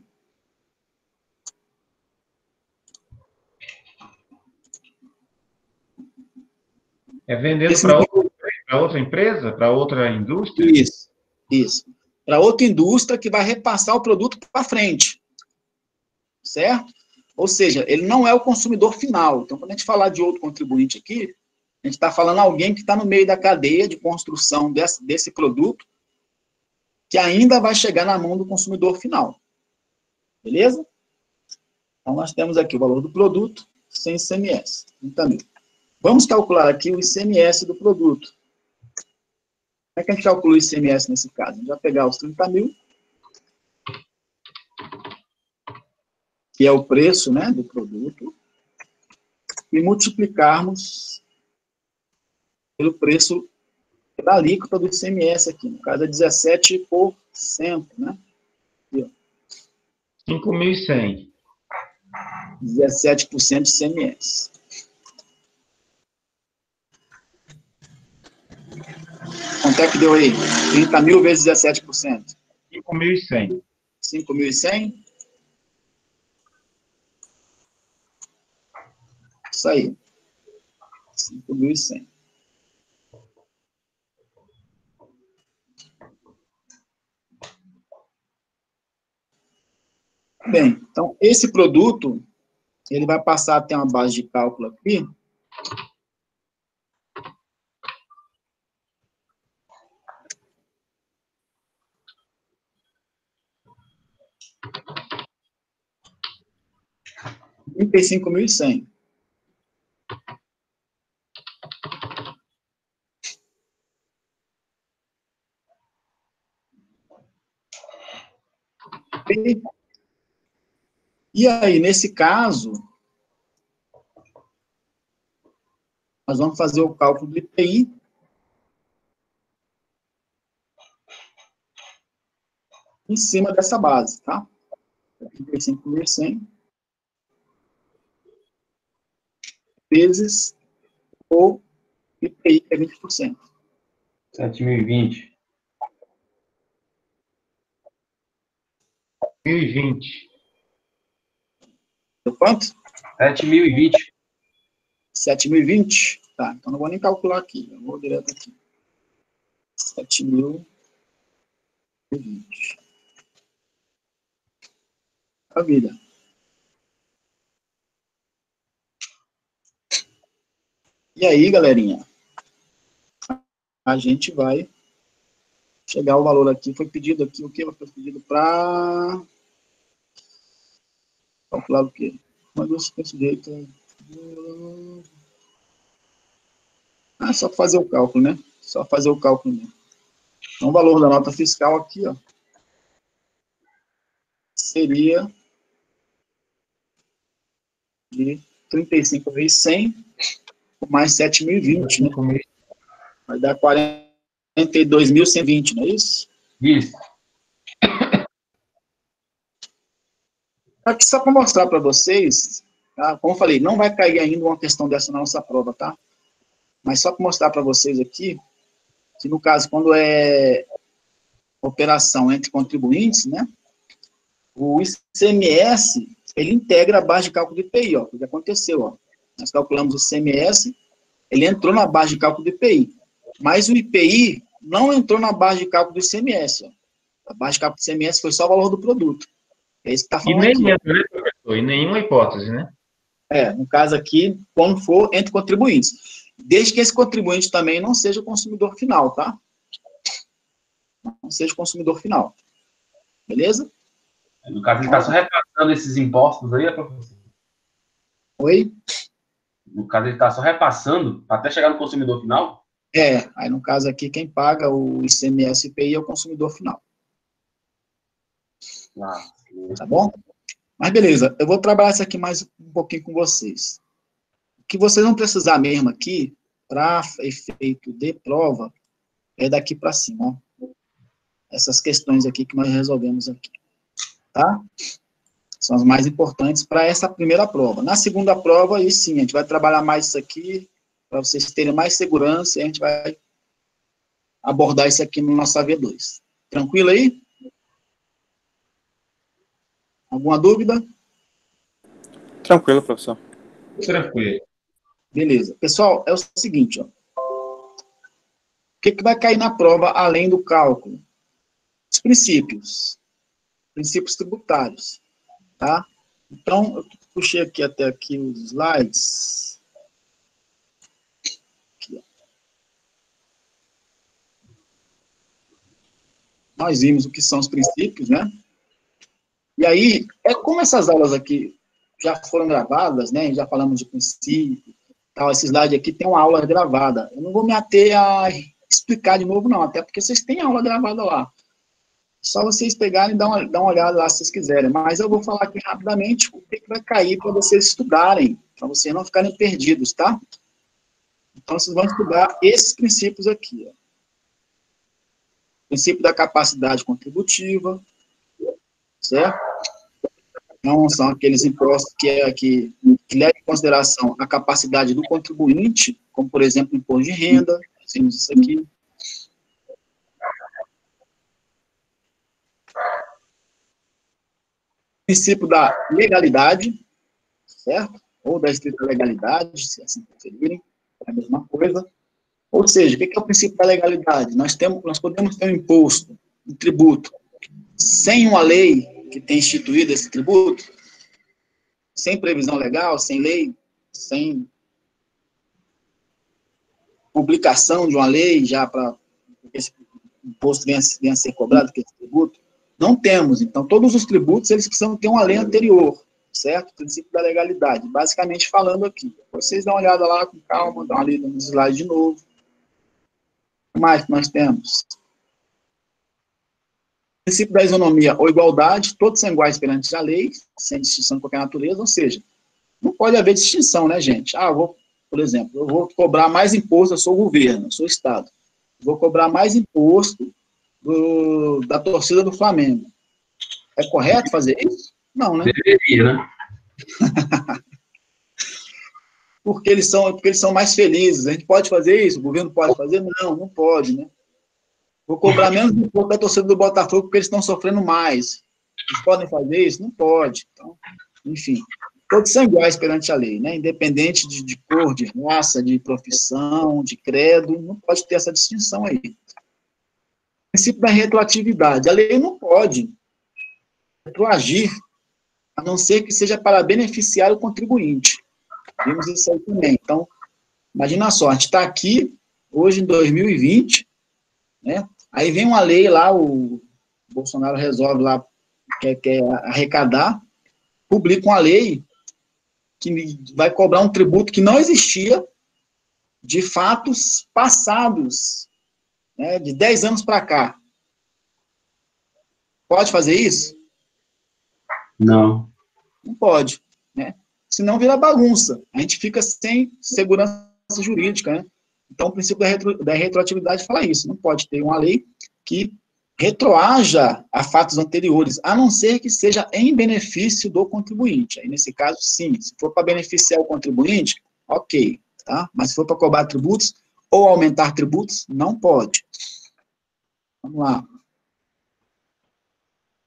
É vendendo para outra empresa, para outra indústria? Isso, isso. Para outra indústria que vai repassar o produto para frente. Certo? Ou seja, ele não é o consumidor final. Então, quando a gente falar de outro contribuinte aqui, a gente está falando alguém que está no meio da cadeia de construção desse produto, que ainda vai chegar na mão do consumidor final. Beleza? Então, nós temos aqui o valor do produto sem ICMS, 30 mil. Vamos calcular aqui o ICMS do produto. Como é que a gente calcula o ICMS nesse caso? A gente vai pegar os 30 mil, que é o preço, né, do produto, e multiplicarmos pelo preço da alíquota do ICMS aqui, no caso é 17%, né? 5.100. 17% de ICMS. Quanto é que deu aí? 30 mil vezes 17%. 5.100. 5.100? Isso aí. 5.100. Bem, então, esse produto, ele vai passar a ter uma base de cálculo aqui. R$ 35.100. E aí, nesse caso, nós vamos fazer o cálculo do IPI. Em cima dessa base, tá? 35.100 vezes o IPI, que é 20%. 7.020. 1.020. Deu quanto? 7.020. 7.020? Tá, então não vou nem calcular aqui, eu vou direto aqui. 7.020. Maravilha. E aí, galerinha, a gente vai chegar ao valor aqui. Foi pedido aqui o quê? Foi pedido para calcular o quê? Mas desse jeito. Ah, só fazer o cálculo, né? Só fazer o cálculo mesmo. Então, o valor da nota fiscal aqui, ó, seria de 35.100 mais 7.020, né? Vai dar 42.120, não é isso? Isso. Aqui só para mostrar para vocês, tá? Como eu falei, não vai cair ainda uma questão dessa na nossa prova, tá? Mas só para mostrar para vocês aqui, que no caso, quando é operação entre contribuintes, né? O ICMS, ele integra a base de cálculo do IPI, ó. O que aconteceu, ó? Nós calculamos o ICMS, ele entrou na base de cálculo do IPI. Mas o IPI não entrou na base de cálculo do ICMS, ó. A base de cálculo do ICMS foi só o valor do produto. É isso que está falando aqui. Entra, né, professor? Em nenhuma hipótese, né? No caso aqui, quando for entre contribuintes. Desde que esse contribuinte também não seja o consumidor final, tá? não seja o consumidor final. Beleza? No caso, ele está só repassando esses impostos aí, professor? Oi? No caso, ele está só repassando até chegar no consumidor final? Aí no caso aqui, quem paga o ICMS e IPI é o consumidor final. Tá bom? Mas beleza, eu vou trabalhar isso aqui mais um pouquinho com vocês. O que vocês vão precisar mesmo aqui, para efeito de prova, é daqui para cima, ó. Essas questões aqui que nós resolvemos aqui. Tá? São as mais importantes para essa primeira prova. Na segunda prova, aí sim, a gente vai trabalhar mais isso aqui, para vocês terem mais segurança, e a gente vai abordar isso aqui no nosso AV2. Tranquilo aí? Alguma dúvida? Tranquilo, professor. Tranquilo. Beleza. Pessoal, é o seguinte, ó. O que vai cair na prova além do cálculo? Os princípios. Princípios tributários. Tá? Então, eu puxei aqui até aqui os slides. Aqui, ó. Nós vimos o que são os princípios, né? E aí, como essas aulas aqui já foram gravadas, né? Já falamos de princípio, tal, esse slide aqui tem uma aula gravada. Eu não vou me ater a explicar de novo, não, até porque vocês têm aula gravada lá. Só vocês pegarem e dar uma olhada lá, se vocês quiserem. Mas eu vou falar aqui rapidamente o que vai cair para vocês estudarem, para vocês não ficarem perdidos, tá? Então, vocês vão estudar esses princípios aqui, ó. Princípio da capacidade contributiva, certo? Então, são aqueles impostos que levam em consideração a capacidade do contribuinte, como, por exemplo, imposto de renda, temos isso aqui. Princípio da legalidade, certo? Ou da estrita legalidade, se assim preferirem, é a mesma coisa. Ou seja, o que é o princípio da legalidade? Nós podemos ter um imposto, um tributo, sem uma lei que tenha instituído esse tributo, sem previsão legal, sem lei, sem publicação de uma lei já para que esse imposto venha a ser cobrado, que esse tributo. Não temos. Então, todos os tributos, eles precisam ter uma lei anterior, certo? O princípio da legalidade. Basicamente falando aqui. Vocês dão uma olhada lá com calma, dão uma lida no slide de novo. O que mais que nós temos? O princípio da isonomia ou igualdade, todos são iguais perante a lei, sem distinção de qualquer natureza, ou seja, não pode haver distinção, né, gente? Por exemplo, eu vou cobrar mais imposto, eu sou o governo, eu sou o Estado. Vou cobrar mais imposto da torcida do Flamengo. É correto fazer isso? Não, né? Deveria, né? porque eles são mais felizes. A gente pode fazer isso? O governo pode fazer? Não, não pode, né? Vou cobrar menos imposto da torcida do Botafogo porque eles estão sofrendo mais. Eles podem fazer isso? Não pode. Então, enfim, todos são iguais perante a lei, né? Independente de cor, de raça, de profissão, de credo, não pode ter essa distinção aí. O princípio da retroatividade. A lei não pode retroagir, a não ser que seja para beneficiar o contribuinte. Vimos isso aí também. Então, imagina só, a gente está aqui, hoje em 2020, né? Aí vem uma lei lá, o Bolsonaro resolve lá, quer arrecadar, publica uma lei que vai cobrar um tributo que não existia de fatos passados, né, de 10 anos para cá. Pode fazer isso? Não. Não pode, né? Senão vira bagunça. A gente fica sem segurança jurídica, né? Então, o princípio da retroatividade fala isso. Não pode ter uma lei que retroaja a fatos anteriores, a não ser que seja em benefício do contribuinte. Aí, nesse caso, sim. Se for para beneficiar o contribuinte, ok. Tá? Mas se for para cobrar tributos ou aumentar tributos, não pode. Vamos lá.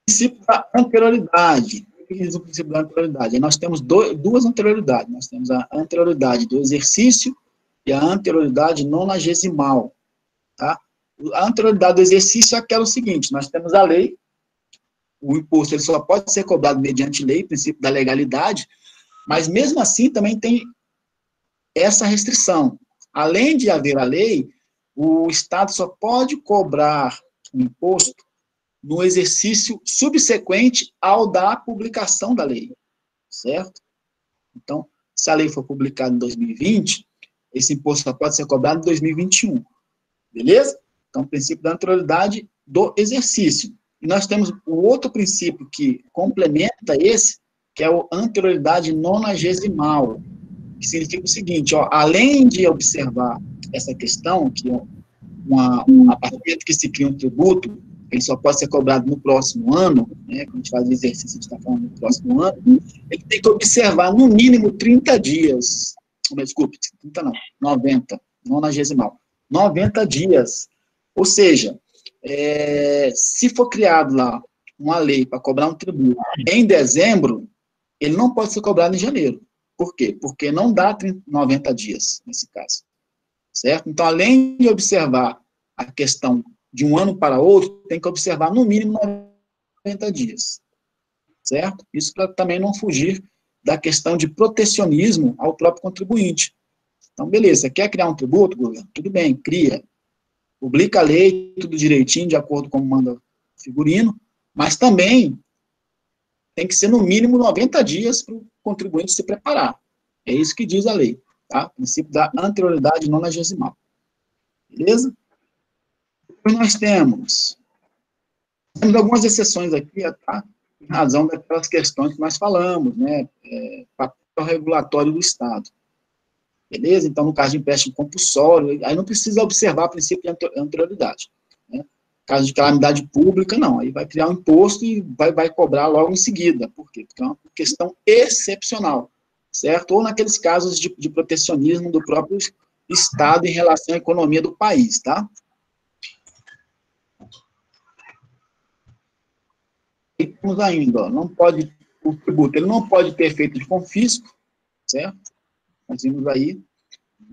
Princípio da anterioridade. O que diz o princípio da anterioridade? Aí nós temos duas anterioridades. Nós temos a anterioridade do exercício e a anterioridade nonagesimal. Tá? A anterioridade do exercício é aquela seguinte: nós temos a lei, o imposto ele só pode ser cobrado mediante lei, princípio da legalidade, mas mesmo assim também tem essa restrição. Além de haver a lei, o Estado só pode cobrar o imposto no exercício subsequente ao da publicação da lei, certo? Então, se a lei for publicada em 2020, esse imposto só pode ser cobrado em 2021, beleza? Então, o princípio da anterioridade do exercício. E nós temos o outro princípio que complementa esse, que é a anterioridade nonagesimal, que significa o seguinte, ó, além de observar essa questão, que a partir do momento que se cria um tributo, ele só pode ser cobrado no próximo ano, né, quando a gente faz o exercício, a gente está falando no próximo ano, ele tem que observar no mínimo 30 dias, desculpe, 30 não, 90, nonagesimal, 90 dias, ou seja, se for criado lá uma lei para cobrar um tributo em dezembro, ele não pode ser cobrado em janeiro. Por quê? Porque não dá 90 dias, nesse caso. Certo? Então, além de observar a questão de um ano para outro, tem que observar no mínimo 90 dias. Certo? Isso para também não fugir da questão de protecionismo ao próprio contribuinte. Então, beleza, quer criar um tributo, governo? Tudo bem, cria. Publica a lei, tudo direitinho, de acordo com o manda o figurino, mas também tem que ser no mínimo 90 dias para o contribuinte se preparar. É isso que diz a lei, tá? O princípio da anterioridade nonagesimal. Beleza? Depois nós temos algumas exceções aqui, tá? Em razão daquelas questões que nós falamos, né? Papel regulatório do Estado. Beleza? Então, no caso de empréstimo compulsório, aí não precisa observar o princípio de anterioridade. Né? Caso de calamidade pública, não. Aí vai criar um imposto e vai cobrar logo em seguida. Por quê? Porque é uma questão excepcional, certo? Ou naqueles casos de protecionismo do próprio Estado em relação à economia do país, tá? E temos ainda, ó, o tributo, ele não pode ter efeito de confisco, certo? Nós vimos aí,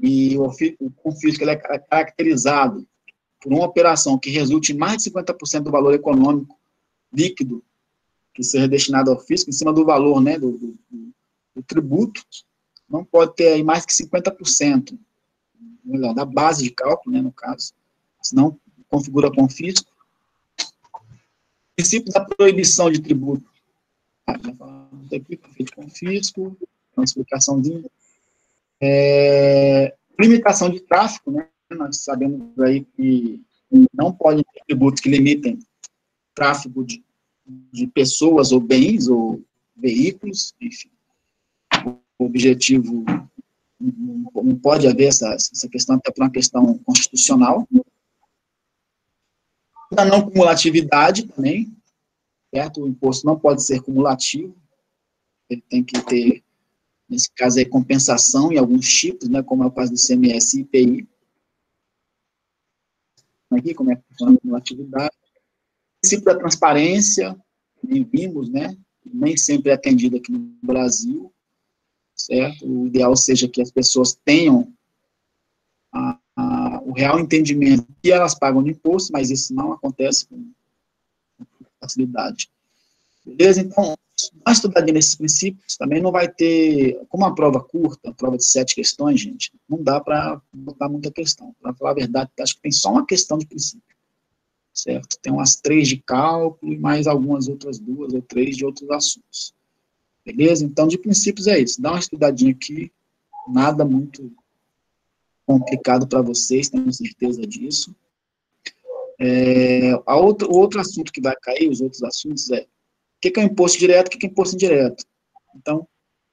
e o confisco ele é caracterizado por uma operação que resulte em mais de 50% do valor econômico líquido que seja destinado ao fisco, em cima do valor, né, do tributo, não pode ter aí mais que 50%, melhor, da base de cálculo, né, no caso, senão configura confisco. O princípio da proibição de tributo, aqui, de confisco, uma explicaçãozinha. Limitação de tráfico, né? Nós sabemos aí que não pode ter tributos que limitem tráfego de pessoas ou bens ou veículos, enfim. O objetivo, não pode haver essa questão, até por uma questão constitucional. A não cumulatividade também, certo? O imposto não pode ser cumulativo, ele tem que ter, nesse caso aí, compensação em alguns tipos, né, como é o caso do ICMS e IPI. Aqui, como é que funciona a cumulatividade. O princípio da transparência, nem vimos, né, nem sempre é atendido aqui no Brasil, certo? O ideal seja que as pessoas tenham o real entendimento que elas pagam de imposto, mas isso não acontece com facilidade. Beleza? Então, nós estudando nesses princípios, também não vai ter, como a prova curta, a prova de 7 questões, gente, não dá para botar muita questão. Para falar a verdade, acho que tem só uma questão de princípio, certo? Tem umas 3 de cálculo e mais algumas outras 2 ou 3 de outros assuntos. Beleza? Então, de princípios é isso. Dá uma estudadinha aqui, nada muito complicado para vocês, tenho certeza disso. O outro assunto que vai cair, os outros assuntos o que é imposto direto, o que é imposto indireto. Então,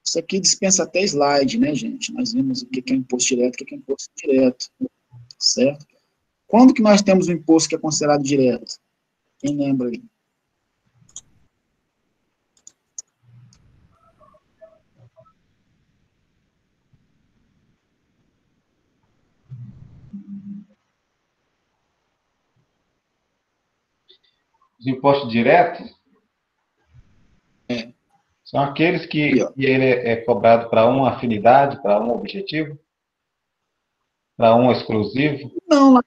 isso aqui dispensa até slide, né, gente? Nós vimos o que é imposto direto, o que é imposto indireto, certo? Quando que nós temos um imposto que é considerado direto? Quem lembra aí? Os impostos diretos são aqueles que ele é cobrado para uma afinidade, para um objetivo, para um exclusivo? Não,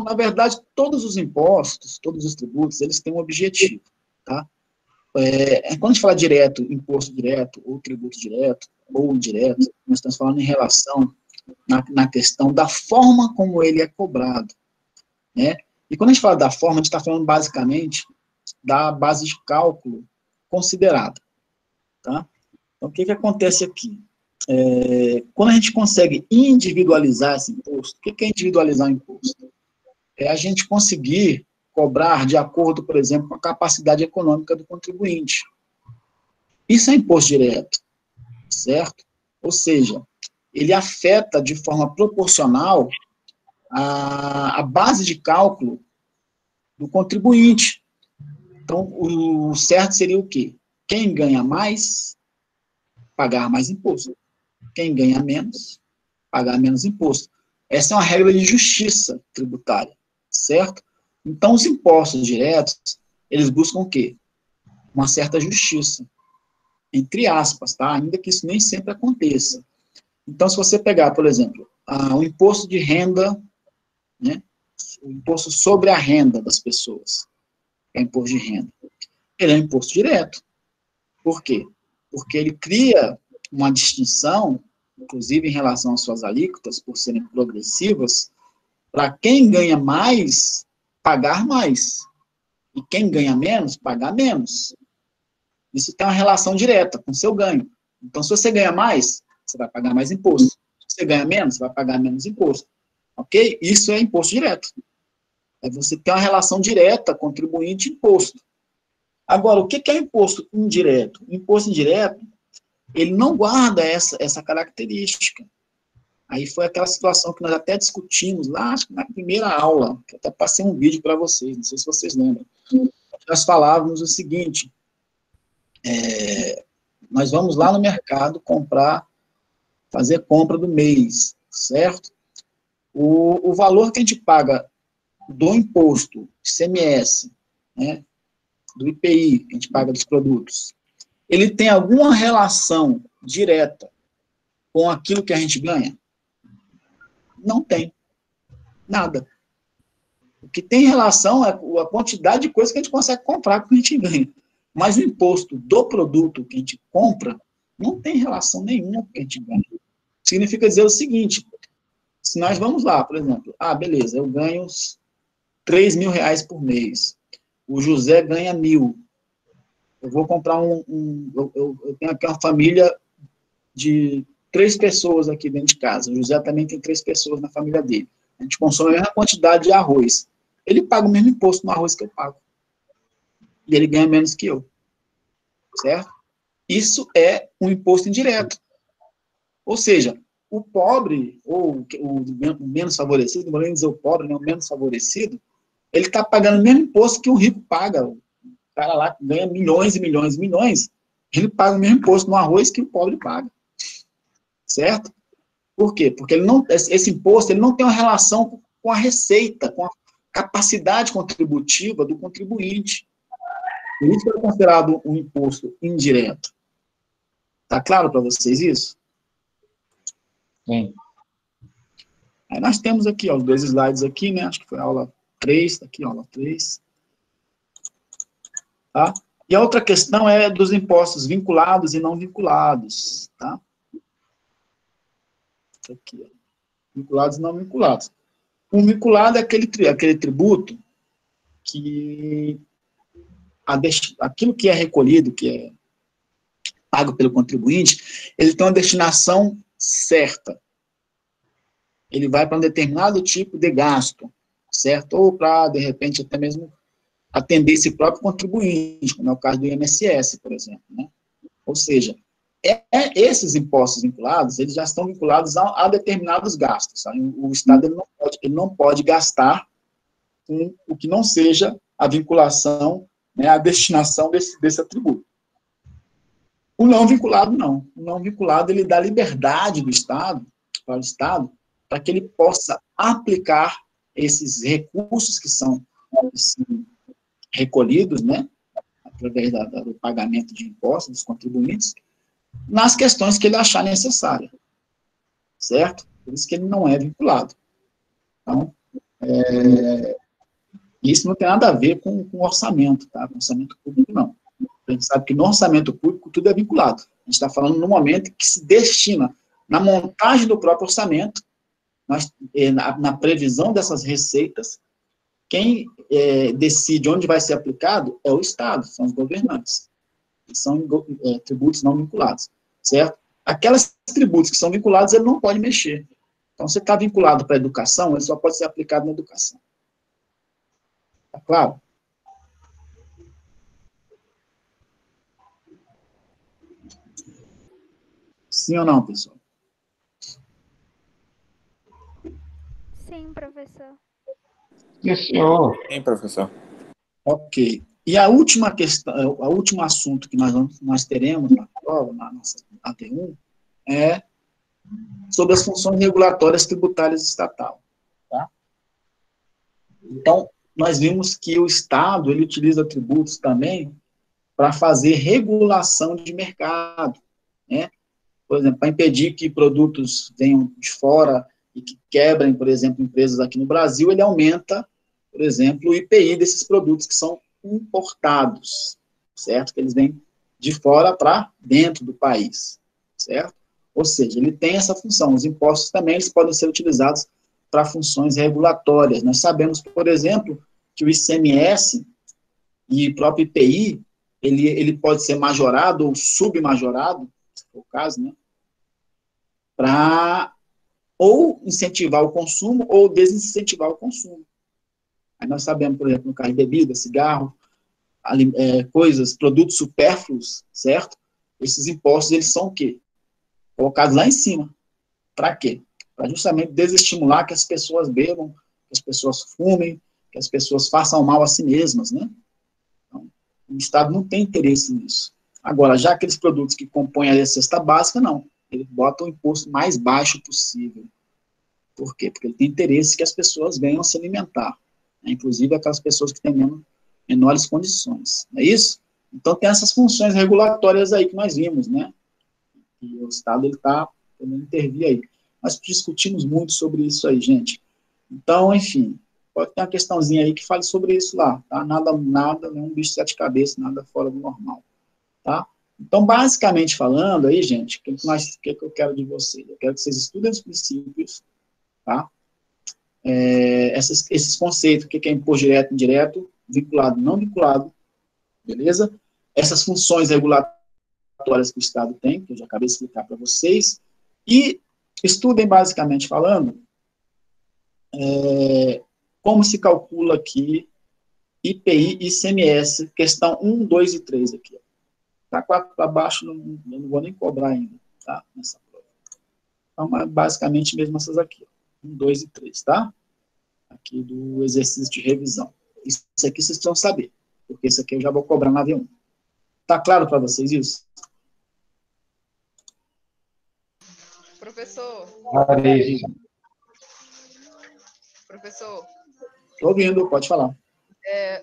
na verdade, todos os impostos, todos os tributos, eles têm um objetivo, tá? Quando a gente fala direto, imposto direto, ou tributo direto, ou indireto, nós estamos falando em relação na questão da forma como ele é cobrado, né? E quando a gente fala da forma, a gente está falando basicamente da base de cálculo considerada, tá? Então, o que acontece aqui? Quando a gente consegue individualizar esse imposto, o que é individualizar o imposto? É a gente conseguir cobrar de acordo, por exemplo, com a capacidade econômica do contribuinte. Isso é imposto direto, certo? Ou seja, ele afeta de forma proporcional a base de cálculo do contribuinte. Então, o certo seria o quê? Quem ganha mais, pagar mais imposto. Quem ganha menos, pagar menos imposto. Essa é uma regra de justiça tributária, certo? Então, os impostos diretos, eles buscam o quê? Uma certa justiça, entre aspas, tá? Ainda que isso nem sempre aconteça. Então, se você pegar, por exemplo, o imposto de renda, né? O imposto sobre a renda das pessoas, é imposto de renda. Ele é um imposto direto. Por quê? Porque ele cria uma distinção, inclusive em relação às suas alíquotas, por serem progressivas, para quem ganha mais, pagar mais. E quem ganha menos, pagar menos. Isso tem uma relação direta com o seu ganho. Então, se você ganha mais, você vai pagar mais imposto. Se você ganha menos, você vai pagar menos imposto. Ok? Isso é imposto direto. É você ter uma relação direta, contribuinte-imposto. Agora, o que é imposto indireto? O imposto indireto, ele não guarda essa característica. Aí foi aquela situação que nós até discutimos lá, acho que na primeira aula, que eu até passei um vídeo para vocês, não sei se vocês lembram. Nós falávamos o seguinte, nós vamos lá no mercado comprar, fazer compra do mês, certo? O valor que a gente paga do imposto, ICMS, né, do IPI, que a gente paga dos produtos, ele tem alguma relação direta com aquilo que a gente ganha? Não tem. Nada. O que tem relação é a quantidade de coisas que a gente consegue comprar com o que a gente ganha. Mas o imposto do produto que a gente compra não tem relação nenhuma com o que a gente ganha. Significa dizer o seguinte, se nós vamos lá, por exemplo, beleza, eu ganho R$3 mil por mês, o José ganha 1.000, eu vou comprar eu tenho aqui uma família de 3 pessoas aqui dentro de casa, o José também tem 3 pessoas na família dele, a gente consome a mesma quantidade de arroz, ele paga o mesmo imposto no arroz que eu pago, e ele ganha menos que eu, certo? Isso é um imposto indireto, ou seja, o pobre, ou o menos favorecido, não vou nem dizer o pobre, né, o menos favorecido, ele está pagando o mesmo imposto que o rico paga. O cara lá que ganha milhões e milhões e milhões, ele paga o mesmo imposto no arroz que o pobre paga. Certo? Por quê? Porque esse imposto ele não tem uma relação com a receita, com a capacidade contributiva do contribuinte. Por isso que é considerado um imposto indireto. Está claro para vocês isso? Sim. Aí nós temos aqui, os 2 slides aqui, né? Acho que foi a aula 3, aqui, aula 3. Tá? E a outra questão é dos impostos vinculados e não vinculados, tá? Aqui, ó. Vinculados e não vinculados. Um vinculado é aquele tributo que aquilo que é recolhido, que é pago pelo contribuinte, ele tem uma destinação certa. Ele vai para um determinado tipo de gasto, certo? Ou para, de repente, até mesmo atender esse próprio contribuinte, como é o caso do INSS, por exemplo, né? Ou seja, esses impostos vinculados, eles já estão vinculados a determinados gastos, sabe? O Estado ele não pode gastar com o que não seja a vinculação, né, a destinação desse atributo. O não vinculado, não. O não vinculado, ele dá liberdade do Estado, para o Estado, para que ele possa aplicar esses recursos que são recolhidos, né, através do pagamento de impostos dos contribuintes, nas questões que ele achar necessária, certo? Por isso que ele não é vinculado. Então, isso não tem nada a ver com orçamento, tá? Com orçamento público, não. A gente sabe que no orçamento público tudo é vinculado. A gente está falando no momento que se destina, na montagem do próprio orçamento, na previsão dessas receitas, quem decide onde vai ser aplicado é o Estado, são os governantes. São tributos não vinculados, certo? Aquelas tributos que são vinculados, ele não pode mexer. Então, se está vinculado para a educação, ele só pode ser aplicado na educação. Tá claro? Sim ou não, pessoal? Sim, professor. Sim, senhor. Sim, professor. Ok. E a última questão, o último assunto que nós teremos na prova, na nossa AT1, é sobre as funções regulatórias tributárias estatal. Tá? Então, nós vimos que o Estado, ele utiliza tributos também para fazer regulação de mercado, né? Por exemplo, para impedir que produtos venham de fora e que quebrem, por exemplo, empresas aqui no Brasil, ele aumenta, por exemplo, o IPI desses produtos que são importados, certo? Que eles vêm de fora para dentro do país, certo? Ou seja, ele tem essa função. Os impostos também eles podem ser utilizados para funções regulatórias. Nós sabemos, por exemplo, que o ICMS e o próprio IPI, ele pode ser majorado ou submajorado, se for o caso, né? Para ou incentivar o consumo ou desincentivar o consumo. Aí nós sabemos, por exemplo, no caso de bebida, cigarro, coisas, produtos supérfluos, certo? Esses impostos, eles são o quê? Colocados lá em cima. Para quê? Para justamente desestimular que as pessoas bebam, que as pessoas fumem, que as pessoas façam mal a si mesmas, né? Então, o Estado não tem interesse nisso. Agora, já aqueles produtos que compõem a cesta básica, não. Ele bota o imposto mais baixo possível. Por quê? Porque ele tem interesse que as pessoas venham se alimentar, né? Inclusive aquelas pessoas que têm menores condições. Não é isso? Então, tem essas funções regulatórias aí que nós vimos, né? E o Estado está podendo intervir aí. Nós discutimos muito sobre isso aí, gente. Então, enfim, pode ter uma questãozinha aí que fale sobre isso lá, tá? Nada, nenhum bicho de sete cabeças, nada fora do normal, tá? Então, basicamente falando aí, gente, o que eu quero de vocês? Eu quero que vocês estudem os princípios, tá? Esses conceitos, o que é imposto direto, indireto, vinculado, não vinculado, beleza? Essas funções regulatórias que o Estado tem, que eu já acabei de explicar para vocês, e estudem, basicamente falando, como se calcula aqui IPI e ICMS, questão 1, 2 e 3 aqui. Tá 4 para baixo, eu não vou nem cobrar ainda, tá? Nessa prova. Então, basicamente, mesmo essas aqui, 1, 2 e 3, tá? Aqui do exercício de revisão. Isso aqui vocês precisam saber, porque isso aqui eu já vou cobrar na V1. Tá claro para vocês isso? Professor, professor, Estou ouvindo, pode falar.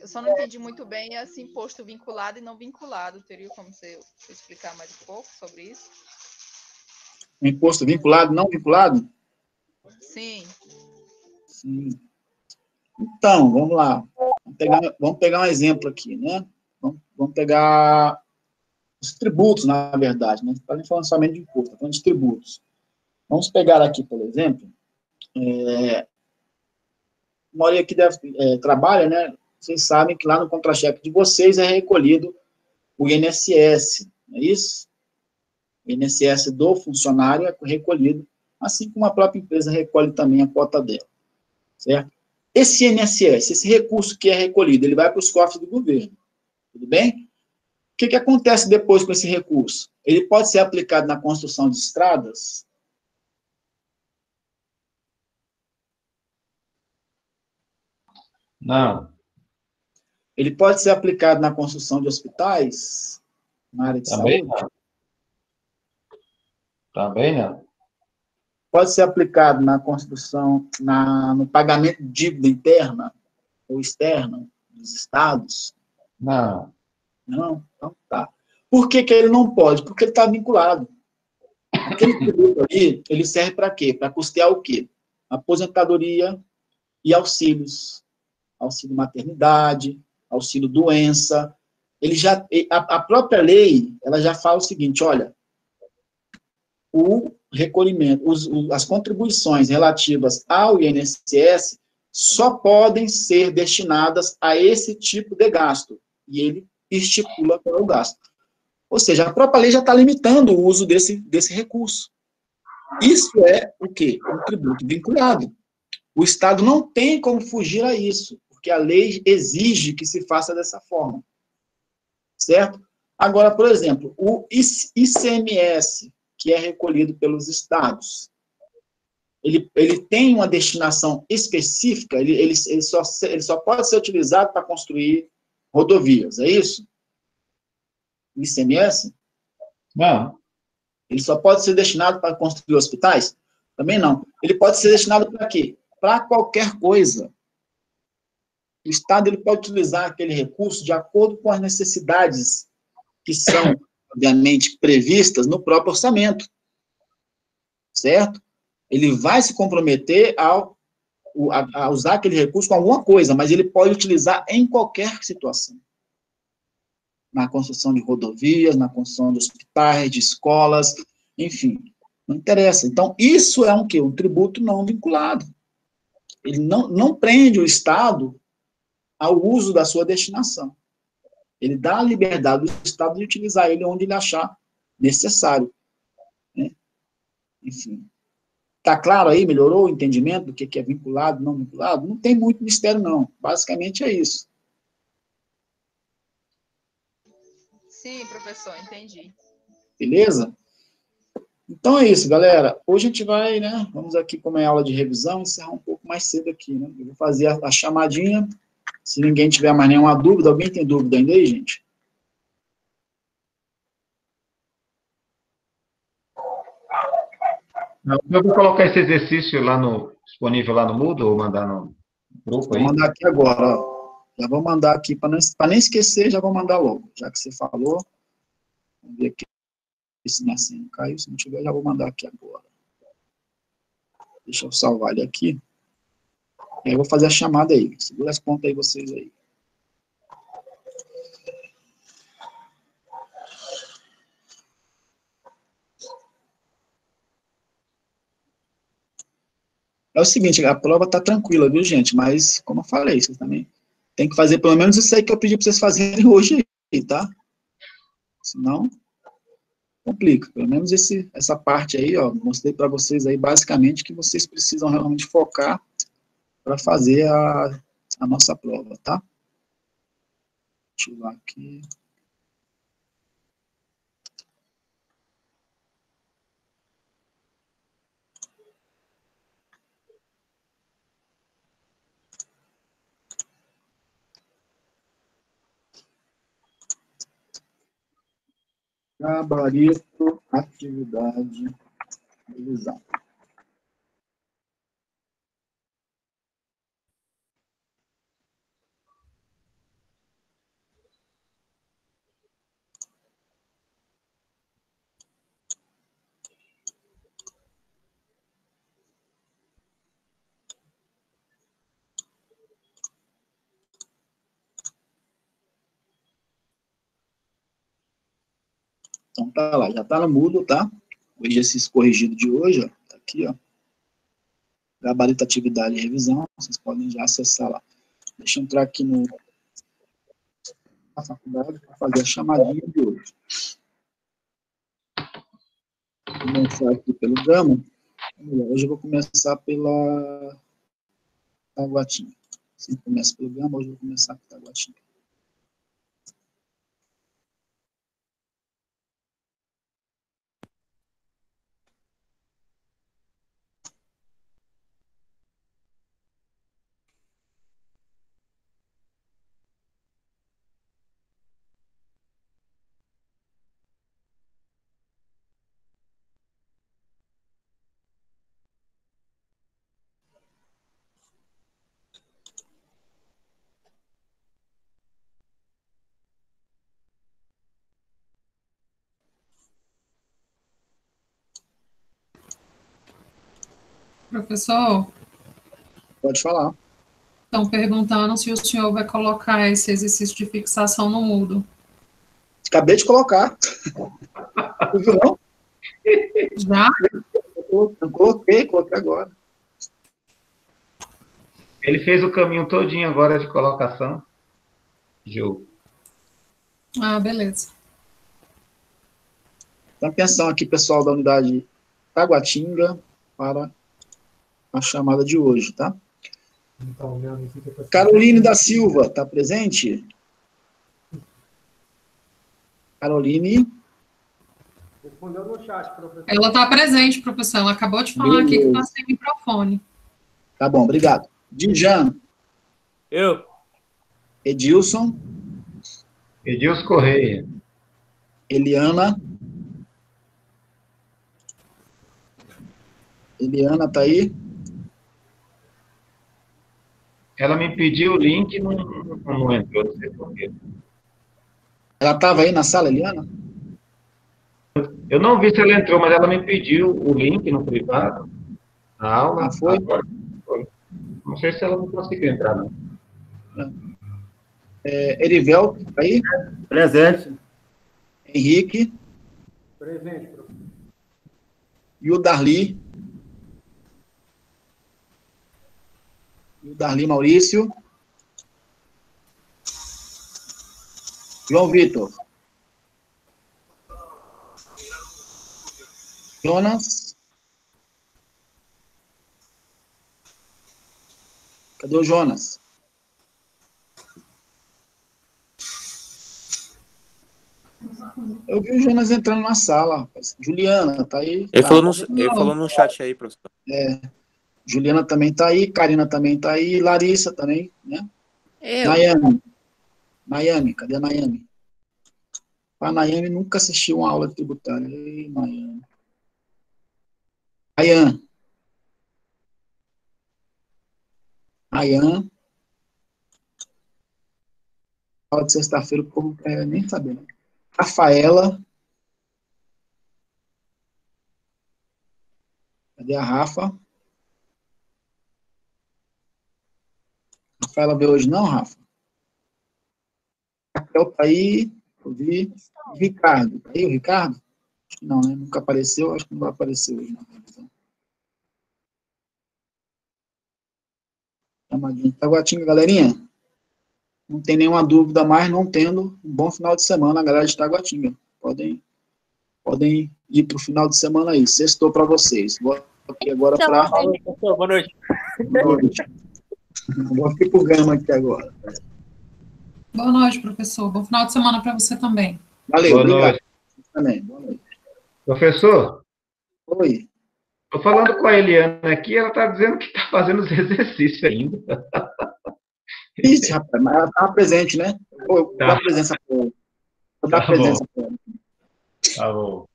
eu só não entendi muito bem esse imposto vinculado e não vinculado. Teria como você explicar mais um pouco sobre isso? O imposto vinculado, não vinculado? Sim. Sim. Então, vamos lá. Vamos pegar um exemplo aqui, né? Vamos pegar os tributos, na verdade, né? Não está nem falando somente de imposto, está falando de tributos. Vamos pegar aqui, por exemplo, a maioria aqui trabalha, né? Vocês sabem que lá no contra-cheque de vocês é recolhido o INSS, não é isso? O INSS do funcionário é recolhido, assim como a própria empresa recolhe também a cota dela, certo? Esse INSS, esse recurso que é recolhido, ele vai para os cofres do governo, tudo bem? O que acontece depois com esse recurso? Ele pode ser aplicado na construção de estradas? Não. Ele pode ser aplicado na construção de hospitais, na área de Também saúde? não. Também não. Pode ser aplicado na construção, no pagamento de dívida interna ou externa dos estados? Não. Não? Então tá. Por que ele não pode? Porque ele está vinculado. Aquele tributo ali, ele serve para quê? Para custear o quê? Aposentadoria e auxílios. Auxílio maternidade, auxílio doença. A própria lei, ela já fala o seguinte, olha, o recolhimento, as contribuições relativas ao INSS só podem ser destinadas a esse tipo de gasto. E ele estipula qual é o gasto. Ou seja, a própria lei já está limitando o uso desse recurso. Isso é o quê? Um tributo vinculado. O Estado não tem como fugir a isso, porque a lei exige que se faça dessa forma. Certo? Agora, por exemplo, o ICMS, que é recolhido pelos estados, ele tem uma destinação específica, ele só pode ser utilizado para construir rodovias, é isso? O ICMS? Não. Ele só pode ser destinado para construir hospitais? Também não. Ele pode ser destinado para quê? Para qualquer coisa. O Estado ele pode utilizar aquele recurso de acordo com as necessidades que são, obviamente, previstas no próprio orçamento. Certo? Ele vai se comprometer a usar aquele recurso com alguma coisa, mas ele pode utilizar em qualquer situação. Na construção de rodovias, na construção de hospitais, de escolas, enfim, não interessa. Então, isso é um quê? Um tributo não vinculado. Ele não prende o Estado ao uso da sua destinação. Ele dá a liberdade do Estado de utilizar ele onde ele achar necessário. Né? Enfim. Está claro aí? Melhorou o entendimento do que é vinculado, não vinculado? Não tem muito mistério, não. Basicamente é isso. Sim, professor, entendi. Beleza? Então é isso, galera. Hoje a gente vai, né? Vamos aqui, como é aula de revisão, encerrar um pouco mais cedo aqui, né? Eu vou fazer a chamadinha. Se ninguém tiver mais nenhuma dúvida, alguém tem dúvida ainda aí, gente? Eu vou colocar esse exercício disponível lá no Moodle, ou mandar no grupo aí. Vou mandar aqui agora, ó. Já vou mandar aqui, para nem esquecer, já vou mandar logo. Já que você falou. Vamos ver aqui se minha senha caiu. Se não tiver, já vou mandar aqui agora. Deixa eu salvar ele aqui. E aí eu vou fazer a chamada aí. Segura as pontas aí, vocês aí. É o seguinte, a prova está tranquila, viu, gente? Mas, como eu falei, vocês também tem que fazer pelo menos isso aí que eu pedi para vocês fazerem hoje aí, tá? Senão, complica. Pelo menos essa parte aí, ó, mostrei para vocês aí, basicamente, que vocês precisam realmente focar para fazer a nossa prova, tá? Deixa eu ver aqui. Gabarito, atividade, revisão. Então tá lá, já tá no Moodle, tá? O exercício corrigido de hoje, ó, tá aqui, ó. Gabarito, atividade e revisão, vocês podem já acessar lá. Deixa eu entrar aqui na faculdade para fazer a chamadinha de hoje. Vou começar aqui pelo Gama. Hoje eu vou começar pela Taguatinga. Sempre começa pelo Gama, hoje eu vou começar pela Taguatinga. Professor, Pode falar. estão perguntando se o senhor vai colocar esse exercício de fixação no Moodle. Acabei de colocar. Não viu, não? Já? Eu coloquei agora. Ele fez o caminho todinho agora de colocação. Jogo. Ah, beleza. Então, atenção aqui, pessoal da unidade Taguatinga, para a chamada de hoje, tá? Caroline da Silva, está presente? Caroline? Respondeu no chat, professor. Ela está presente, professor. Ela acabou de falar aqui que está sem microfone. Tá bom, obrigado. Dijan? Eu. Edilson? Edilson Correia. Eliana? Eliana, tá aí? Ela me pediu o link e não entrou, não sei por quê. Ela estava aí na sala, Eliana? Eu não vi se ela entrou, mas ela me pediu o link no privado, na aula. Ah, foi? Foi. Não sei se ela não conseguiu entrar, não. Erivel, tá aí? Presente. Henrique? Presente, professor. E o Darli? E o Darli Maurício? João Vitor? Jonas? Cadê o Jonas? Eu vi o Jonas entrando na sala, rapaz. Juliana, tá aí? Ele, Tá. falou no chat aí, professor. Juliana também tá aí, Karina também tá aí, Larissa também, né? Eu. Nayami, cadê a Nayami? A Nayami nunca assistiu uma aula tributária. Ei, Nayami. Ayan. Aula de sexta-feira, o povo não quer nem saber, né? Rafaela. Cadê a Rafa? Rafaela veio hoje não, Rafa? Raquel tá aí, eu vi. Ricardo, tá aí o Ricardo? Acho que não, né? Nunca apareceu, acho que não vai aparecer hoje na revisão. Chamadinha. Taguatinga, galerinha. Não tem nenhuma dúvida mais, não tendo um bom final de semana, a galera de Taguatinga. Podem ir para o final de semana aí. Sextou para vocês. Vou aqui agora para... Boa noite. Boa noite. Vou aqui para o Gama aqui agora. Boa noite, professor. Bom final de semana para você também. Valeu, Boa obrigado. noite. Também, boa noite. Professor, Oi. estou falando com a Eliana aqui, ela está dizendo que está fazendo os exercícios ainda. Isso, rapaz, mas ela estava presente, né? Vou dar presença para ela. Vou dar presença para ela. Tá bom.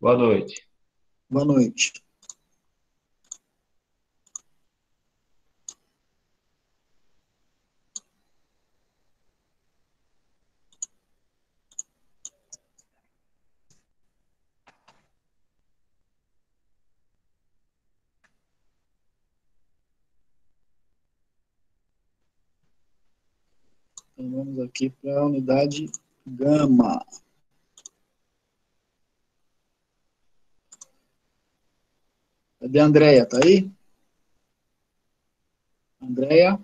Boa noite. Boa noite. Então, vamos aqui para a unidade Gama. Cadê a Andréia? Tá aí? Andréia?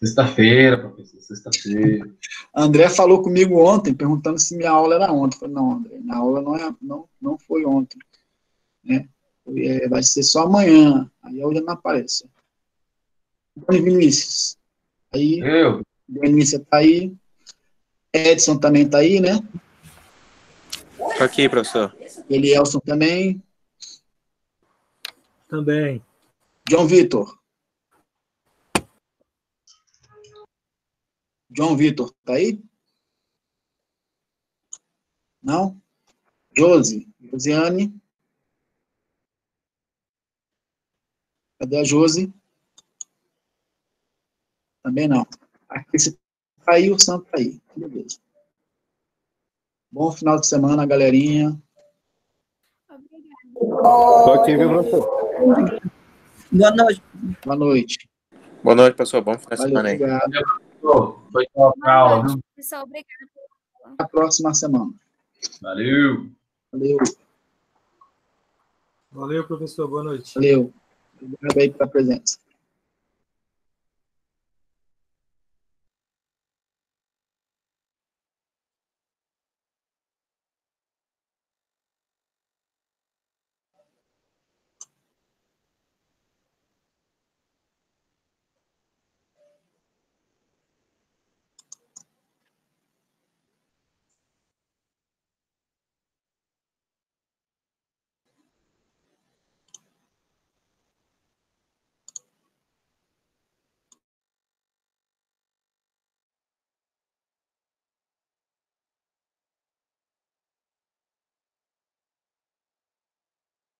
Sexta-feira, professor, sexta-feira. A André falou comigo ontem, perguntando se minha aula era ontem. Eu falei, não, André, minha aula não foi ontem. Né? Vai ser só amanhã. Aí hoje não aparece. Antônio Vinícius. Aí, Eu. Benícia tá aí. Edson também tá aí, né? Tô aqui, professor. Elielson também. Também. João Vitor. João Vitor, tá aí? Não? Josiane. Cadê a Josi? Também não. Aqui se tá aí, o Santo tá aí. Beleza. Bom final de semana, galerinha. Tô aqui, viu, professor? Boa noite. Boa noite. Boa noite, pessoal. Bom final de Valeu, semana aí. obrigado. Foi top a aula, Boa viu? noite, pessoal. Obrigada. Até a próxima semana. Valeu. Valeu. Valeu, professor. Boa noite. Valeu. Obrigado aí pela presença.